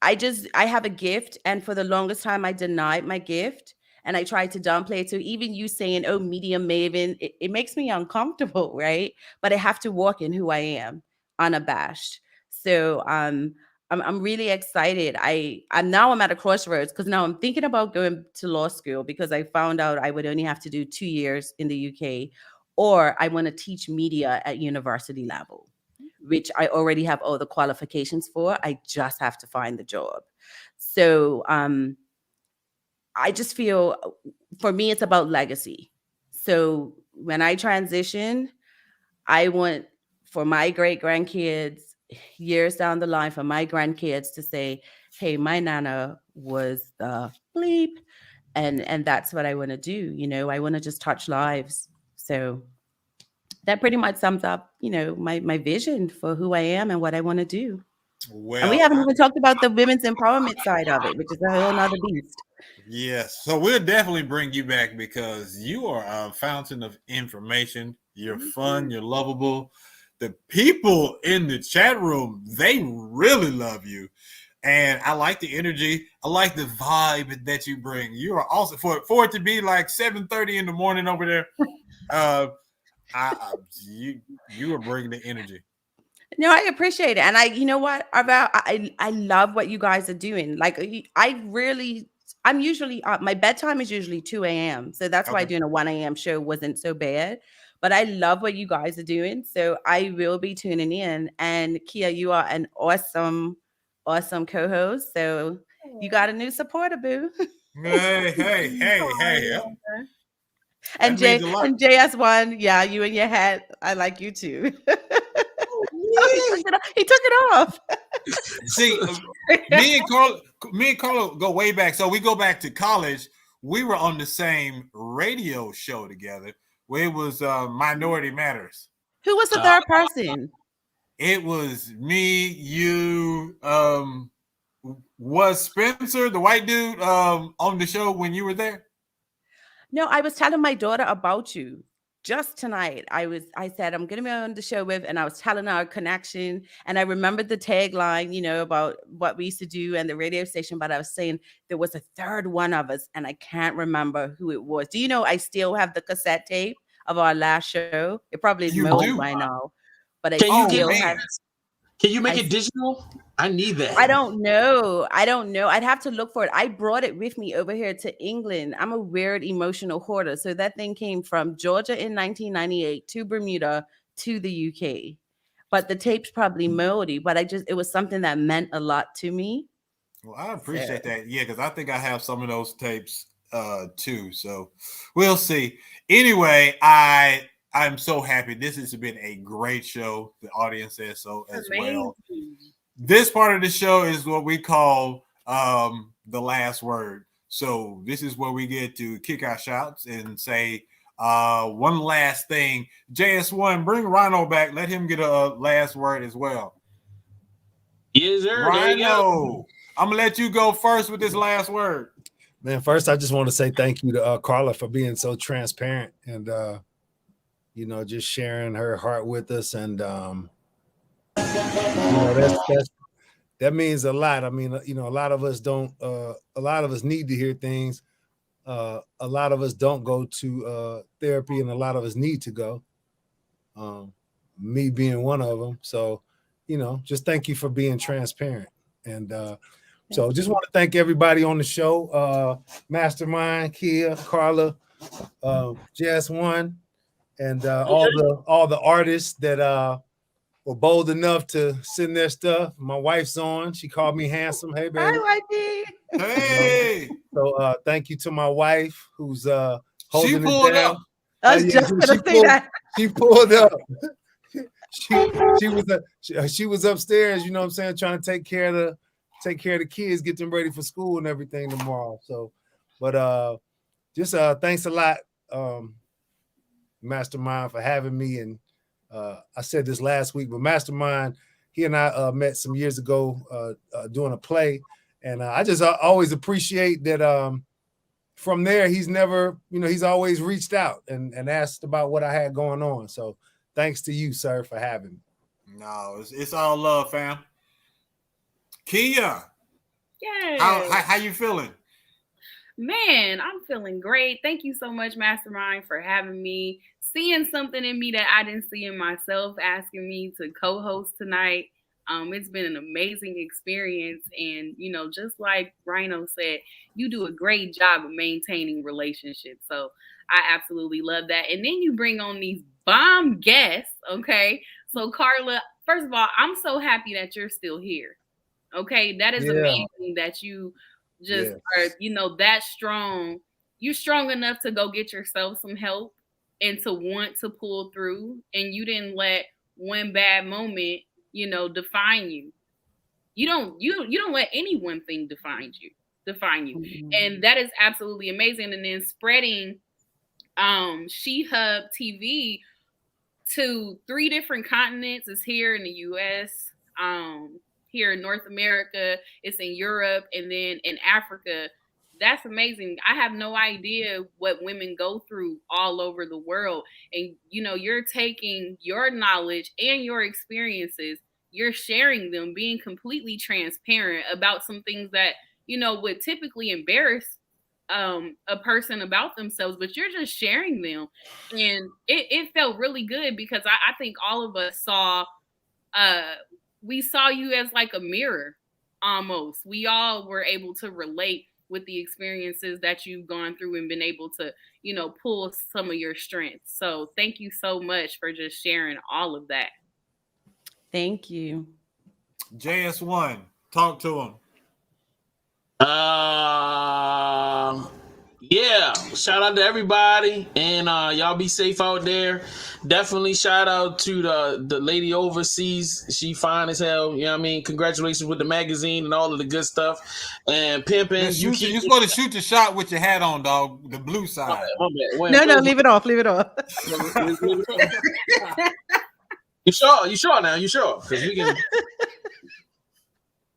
I have a gift, and for the longest time I denied my gift. And I tried to downplay it. So even you saying, oh, medium maven, it makes me uncomfortable, right? But I have to walk in who I am. unabashed. So I'm really excited. I'm at a crossroads because now I'm thinking about going to law school because I found out I would only have to do 2 years in the UK, or I want to teach media at university level, which I already have all the qualifications for. I just have to find the job. So I just feel for me, it's about legacy. So when I transition, I want for my great grandkids, years down the line, for my grandkids to say, hey, my nana was the bleep. And that's what I want to do. You know, I want to just touch lives. So that pretty much sums up, you know, my vision for who I am and what I want to do. Well, and we haven't even talked about the women's empowerment side of it, which is a whole nother beast. Yes. So we'll definitely bring you back because you are a fountain of information. You're fun. You're lovable. The people in the chat room, they really love you. And I like the energy. I like the vibe that you bring. You are also, for it to be like 7:30 in the morning over there, you are bringing the energy. No, I appreciate it. And you know what, I love what you guys are doing. Like I'm usually, my bedtime is usually 2 a.m. So that's why doing a 1 a.m. show wasn't so bad. But I love what you guys are doing. So I will be tuning in. And Kia, you are an awesome co-host. So you got a new supporter, boo. Hey. And JS1, yeah, you and your hat. I like you too. He took it off. See, me and Carla go way back. So we go back to college. We were on the same radio show together where it was Minority Matters. Who was the third person? It was me, you, was Spencer, the white dude, on the show when you were there? No, I was telling my daughter about you. Just tonight, I said, I'm going to be on the show with, and I was telling our connection. And I remembered the tagline, you know, about what we used to do and the radio station. But I was saying there was a third one of us, and I can't remember who it was. Do you know I still have the cassette tape of our last show? It probably is molded by now. But I still have. Can you make it digital? I need that. I don't know. I'd have to look for it. I brought it with me over here to England. I'm a weird emotional hoarder. So that thing came from Georgia in 1998 to Bermuda to the UK. But the tape's probably moldy, but it was something that meant a lot to me. Well, I appreciate that. Yeah, because I think I have some of those tapes too. So we'll see. Anyway, I'm so happy. This has been a great show. The audience says so as well. This part of the show is what we call the last word. So this is where we get to kick our shots and say one last thing. JS1, bring Rhino back. Let him get a last word as well. Yes, sir. Rhino, I'm going to let you go first with this last word. Man, first, I just want to say thank you to Carla for being so transparent and you know, just sharing her heart with us. And, you know, that means a lot. I mean, you know, a lot of us need to hear things. A lot of us don't go to therapy, and a lot of us need to go. Me being one of them. So, you know, just thank you for being transparent. And so just want to thank everybody on the show. Mastermind, Kia, Carla, JS1. And all the artists that were bold enough to send their stuff. My wife's on. She called me handsome. Hey, baby. Hi, wifey. Hey. So thank you to my wife who's holding it down. Up. I was just going to say that. She pulled up. she was upstairs, you know what I'm saying, trying to take care of the kids, get them ready for school and everything tomorrow. So, but just thanks a lot. Mastermind for having me. And I said this last week, but Mastermind, he and I met some years ago doing a play, and I just always appreciate that from there he's never, you know, he's always reached out and asked about what I had going on. So thanks to you, sir, for having me. No, it's all love, fam. Kia, Yay. how you feeling? Man, I'm feeling great. Thank you so much, Mastermind, for having me, seeing something in me that I didn't see in myself, asking me to co-host tonight. It's been an amazing experience. And, you know, just like Rhino said, you do a great job of maintaining relationships. So I absolutely love that. And then you bring on these bomb guests, okay? So, Carla, first of all, I'm so happy that you're still here. Okay, that is amazing that you just are, you know, that strong. You're strong enough to go get yourself some help and to want to pull through. And you didn't let one bad moment, you know, define you. You don't let any one thing define you. Mm-hmm. And that is absolutely amazing. And then spreading She Hub TV to 3 different continents. Is here in the US, here in North America, it's in Europe, and then in Africa. That's amazing. I have no idea what women go through all over the world. And, you know, you're taking your knowledge and your experiences, you're sharing them, being completely transparent about some things that, you know, would typically embarrass a person about themselves, but you're just sharing them. And it felt really good because I think all of us saw, we saw you as like a mirror almost. We all were able to relate with the experiences that you've gone through and been able to, you know, pull some of your strengths. So thank you so much for just sharing all of that. Thank you. JS1, talk to him. Yeah, shout out to everybody, and y'all be safe out there. Definitely shout out to the lady overseas. She fine as hell, you know what I mean? Congratulations with the magazine and all of the good stuff. And pimping. You're supposed to shoot the shot with your hat on, dog. The blue side. No, leave it off. Leave it off. You sure now? You sure? Because we can.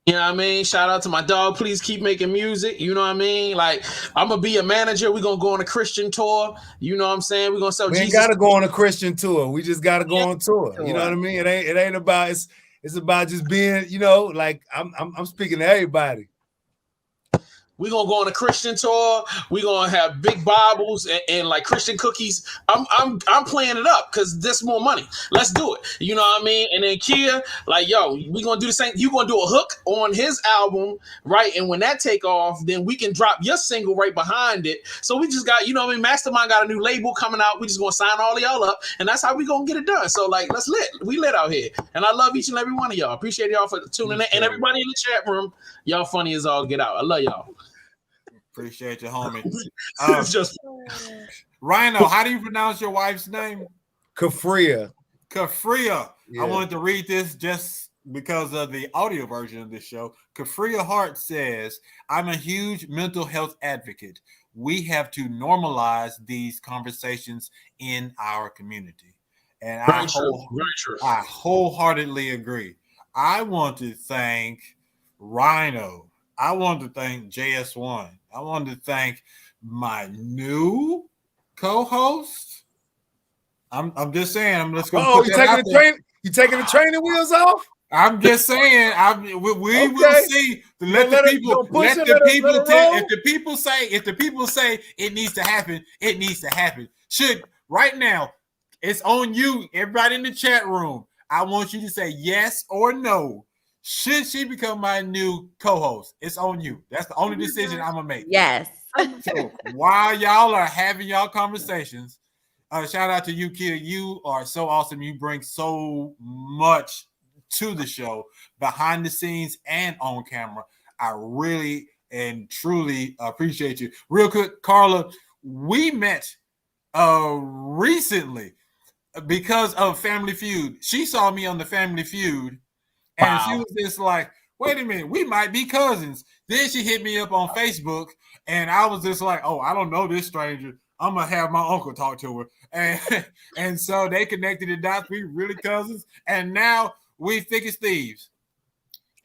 You know what I mean? Shout out to my dog. Please keep making music. You know what I mean? Like, I'm going to be a manager. We're going to go on a Christian tour. You know what I'm saying? We're going to sell Jesus. We ain't got to go on a Christian tour. We just got to go on tour. You know what I mean? It ain't about, it's about just being, you know, like I'm speaking to everybody. We're going to go on a Christian tour. We're going to have big Bibles and like Christian cookies. I'm playing it up because there's more money. Let's do it. You know what I mean? And then Kia, like, yo, we're going to do the same. You're going to do a hook on his album, right? And when that take off, then we can drop your single right behind it. So we just got, you know what I mean? Mastermind got a new label coming out. We just going to sign all of y'all up. And that's how we going to get it done. So, like, let's lit. We lit out here. And I love each and every one of y'all. Appreciate y'all for tuning in. And everybody in the chat room, y'all funny as all get out. I love y'all. Appreciate you, homie. Just Rhino, how do you pronounce your wife's name? Kafria. Yeah. I wanted to read this just because of the audio version of this show. Kafria Hart says, I'm a huge mental health advocate. We have to normalize these conversations in our community. And I wholeheartedly agree. I want to thank Rhino. I want to thank JS1. I want to thank my new co-host. I'm just saying. I'm just going. Oh, you taking the training wheels off? I'm just saying. We will see. If the people say it needs to happen, it needs to happen. Should right now, it's on you. Everybody in the chat room. I want you to say yes or no. Should she become my new co-host? It's on you. That's the only decision I'm gonna make. Yes. So while y'all are having y'all conversations, shout out to you, Kia. You are so awesome. You bring so much to the show, behind the scenes and on camera. I really and truly appreciate you. Real quick, Carla, we met recently because of Family Feud. She saw me on the Family Feud. And she was just like, wait a minute, we might be cousins. Then she hit me up on Facebook, and I was just like, oh, I don't know this stranger. I'm going to have my uncle talk to her. And so they connected the dots. We really cousins. And now we thick as thieves.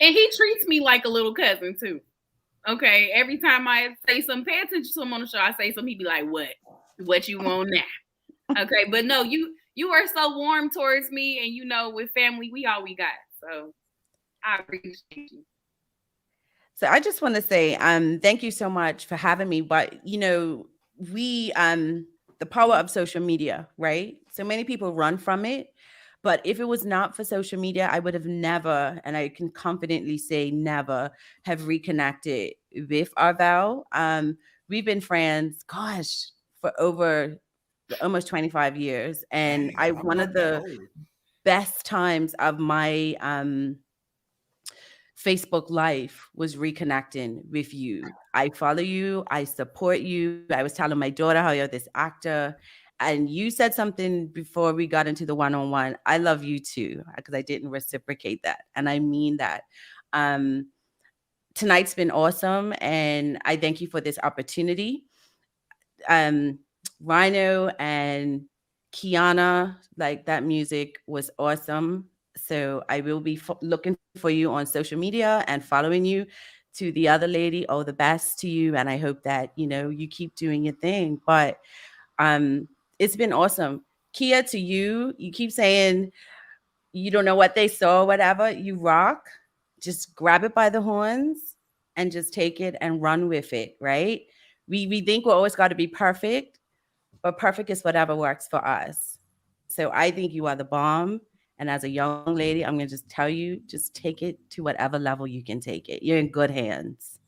And he treats me like a little cousin, too. Okay, every time I say something, pay attention to him on the show, I say something, he'd be like, what? What you want now? Okay, but no, you are so warm towards me, and you know, with family, we all we got. So I appreciate you. So I just want to say, thank you so much for having me. But we the power of social media, right? So many people run from it. But if it was not for social media, I would have never, and I can confidently say never, have reconnected with Arvel. We've been friends, gosh, for over almost 25 years. And one of the best times of my Facebook life was reconnecting with you. I follow you. I support you. I was telling my daughter how you're this actor. And you said something before we got into the one-on-one. I love you too, because I didn't reciprocate that. And I mean that. Tonight's been awesome. And I thank you for this opportunity. Rhino and Kiana, like that music was awesome. So I will be looking for you on social media and following you. To the other lady, all the best to you. And I hope that, you keep doing your thing. But it's been awesome. Kia, to you, you keep saying you don't know what they saw, whatever. You rock. Just grab it by the horns and just take it and run with it, right? We think we always got to be perfect, but perfect is whatever works for us. So I think you are the bomb. And as a young lady, I'm going to just tell you, just take it to whatever level you can take it. You're in good hands.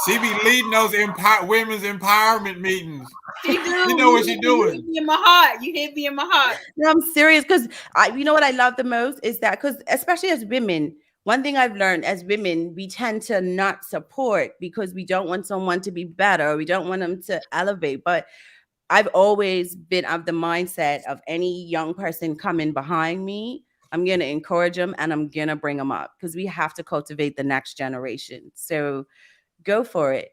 She be leading those women's empowerment meetings. She do. You know what she's doing. You hit me in my heart. You hit me in my heart. No, I'm serious, because you know what I love the most is that, because especially as women, one thing I've learned as women, we tend to not support because we don't want someone to be better. We don't want them to elevate. But I've always been of the mindset of any young person coming behind me, I'm going to encourage them and I'm going to bring them up, because we have to cultivate the next generation. So go for it.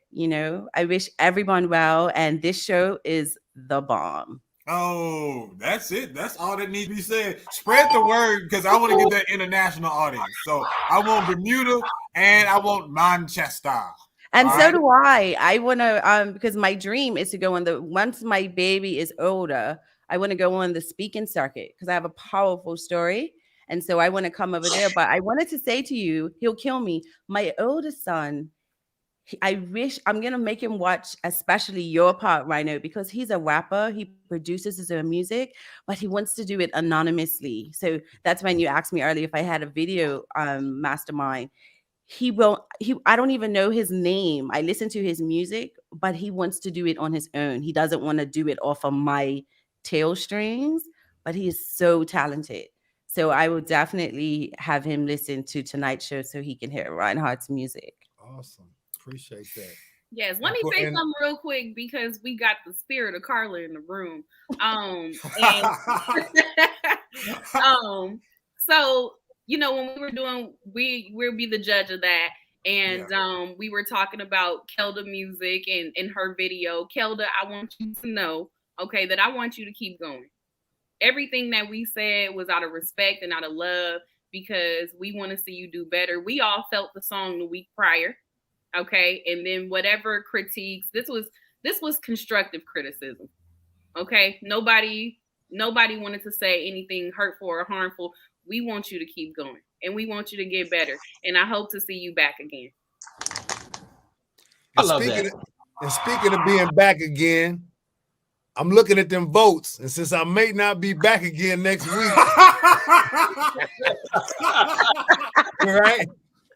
I wish everyone well. And this show is the bomb. Oh, that's it. That's all that needs to be said. Spread the word, because I want to get that international audience. So I want Bermuda and I want Manchester. And all so do I. I want to, because my dream is to go once my baby is older, I want to go on the speaking circuit, because I have a powerful story. And so I want to come over there. But I wanted to say to you, he'll kill me. My oldest son, I wish I'm going to make him watch especially your part, Rhino, because he's a rapper. He produces his own music, but he wants to do it anonymously. So that's when you asked me earlier if I had a video mastermind. I don't even know his name. I listen to his music, but he wants to do it on his own. He doesn't want to do it off of my tail strings, but he is so talented. So I will definitely have him listen to tonight's show so he can hear Reinhardt's music. Awesome. Appreciate that. Yes, let me say something real quick, because we got the spirit of Carla in the room. So when we were doing, we'll be the judge of that. And we were talking about Kelda music and her video. Kelda, I want you to know, okay, that I want you to keep going. Everything that we said was out of respect and out of love, because we want to see you do better. We all felt the song the week prior. Okay. And then whatever critiques, this was constructive criticism. Okay. Nobody wanted to say anything hurtful or harmful. We want you to keep going and we want you to get better. And I hope to see you back again. I love that. And speaking of being back again, I'm looking at them votes. And since I may not be back again next week. Right?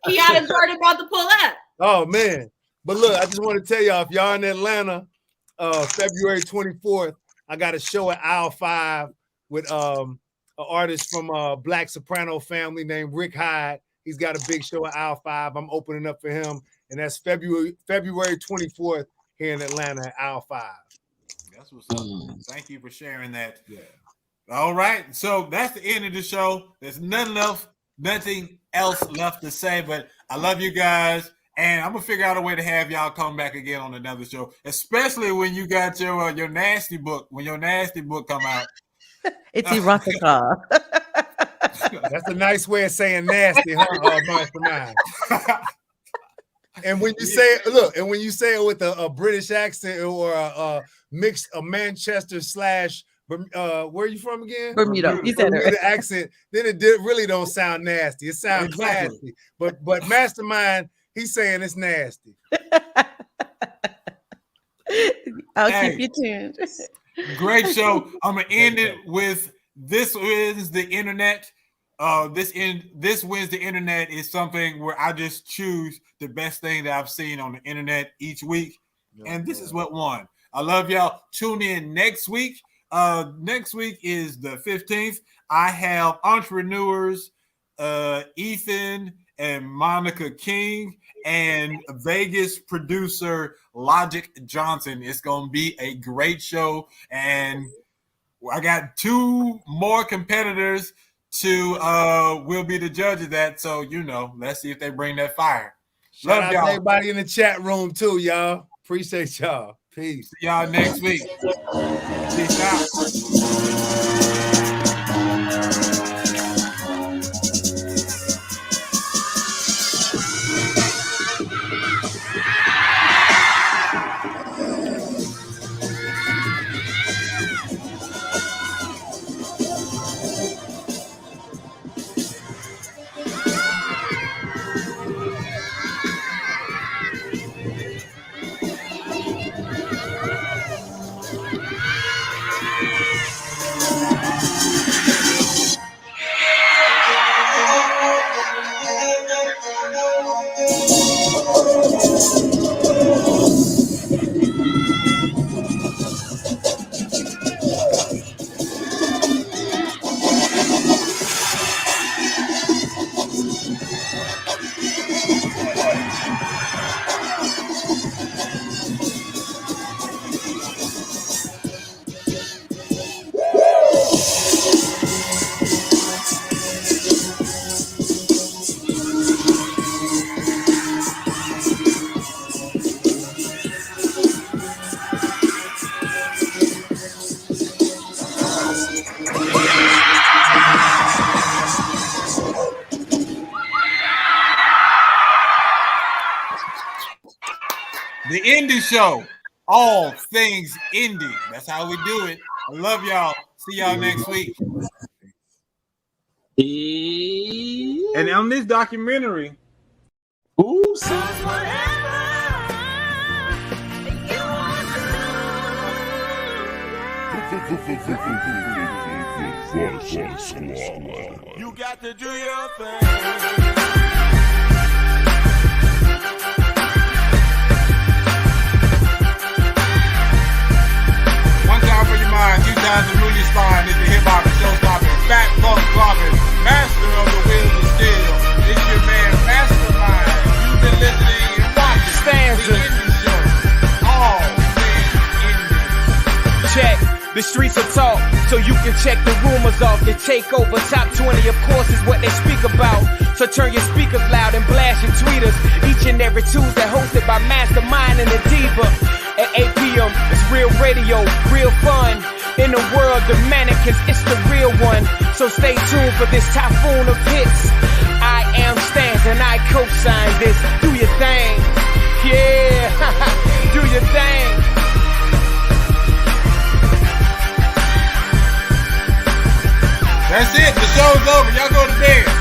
Kiana Jordan about to pull up. Oh, man. But look, I just want to tell y'all, if y'all in Atlanta, February 24th, I got a show at Aisle 5 with an artist from a Black soprano family named Rick Hyde. He's got a big show at Aisle 5. I'm opening up for him. And that's February 24th here in Atlanta at Aisle 5. That's what's up. Thank you for sharing that. Yeah. All right. So that's the end of the show. There's nothing else left to say, but I love you guys. And I'm gonna figure out a way to have y'all come back again on another show, especially when you got your nasty book. When your nasty book come out, it's erotica. That's a nice way of saying nasty, huh? Mastermind. And when you say it, look, and when you say it with a British accent or a Manchester / Where are you from again? Bermuda. He said Bermuda accent. Then it really don't sound nasty. It sounds classy. But Mastermind, he's saying it's nasty. I'll keep you tuned. Great show. I'm gonna end it with This Wins the Internet. This Wins the Internet is something where I just choose the best thing that I've seen on the internet each week. And this is what won. I love y'all. Tune in next week. Next week is the 15th. I have entrepreneurs Ethan and Monica King and Vegas producer Logic Johnson. It's gonna be a great show, and I got 2 more competitors to will be the judge of that. So let's see if they bring that fire. Shout out to everybody in the chat room too, y'all. Appreciate y'all. Peace. See y'all next week. Peace out. The Indie Show, all things indie. That's how we do it. I love y'all. See y'all next week. And on this documentary, You got to do your thing. For your mind, 2 times the movie spine is the hip hop show stopping, fat funk dropping, master of the wheels of steel. It's your man, Mastermind. You've been listening and watching Stanza. The Indie Show. All things indie. Check. The streets will talk, so you can check the rumors off. The takeover, top 20, of course, is what they speak about. So turn your speakers loud and blast your tweeters. Each and every Tuesday, hosted by Mastermind and the Diva. At 8 p.m., it's real radio, real fun. In the world of mannequins, it's the real one. So stay tuned for this typhoon of hits. I am Stans and I co-sign this. Do your thing. Yeah, do your thing. That's it. The show's over. Y'all go to bed.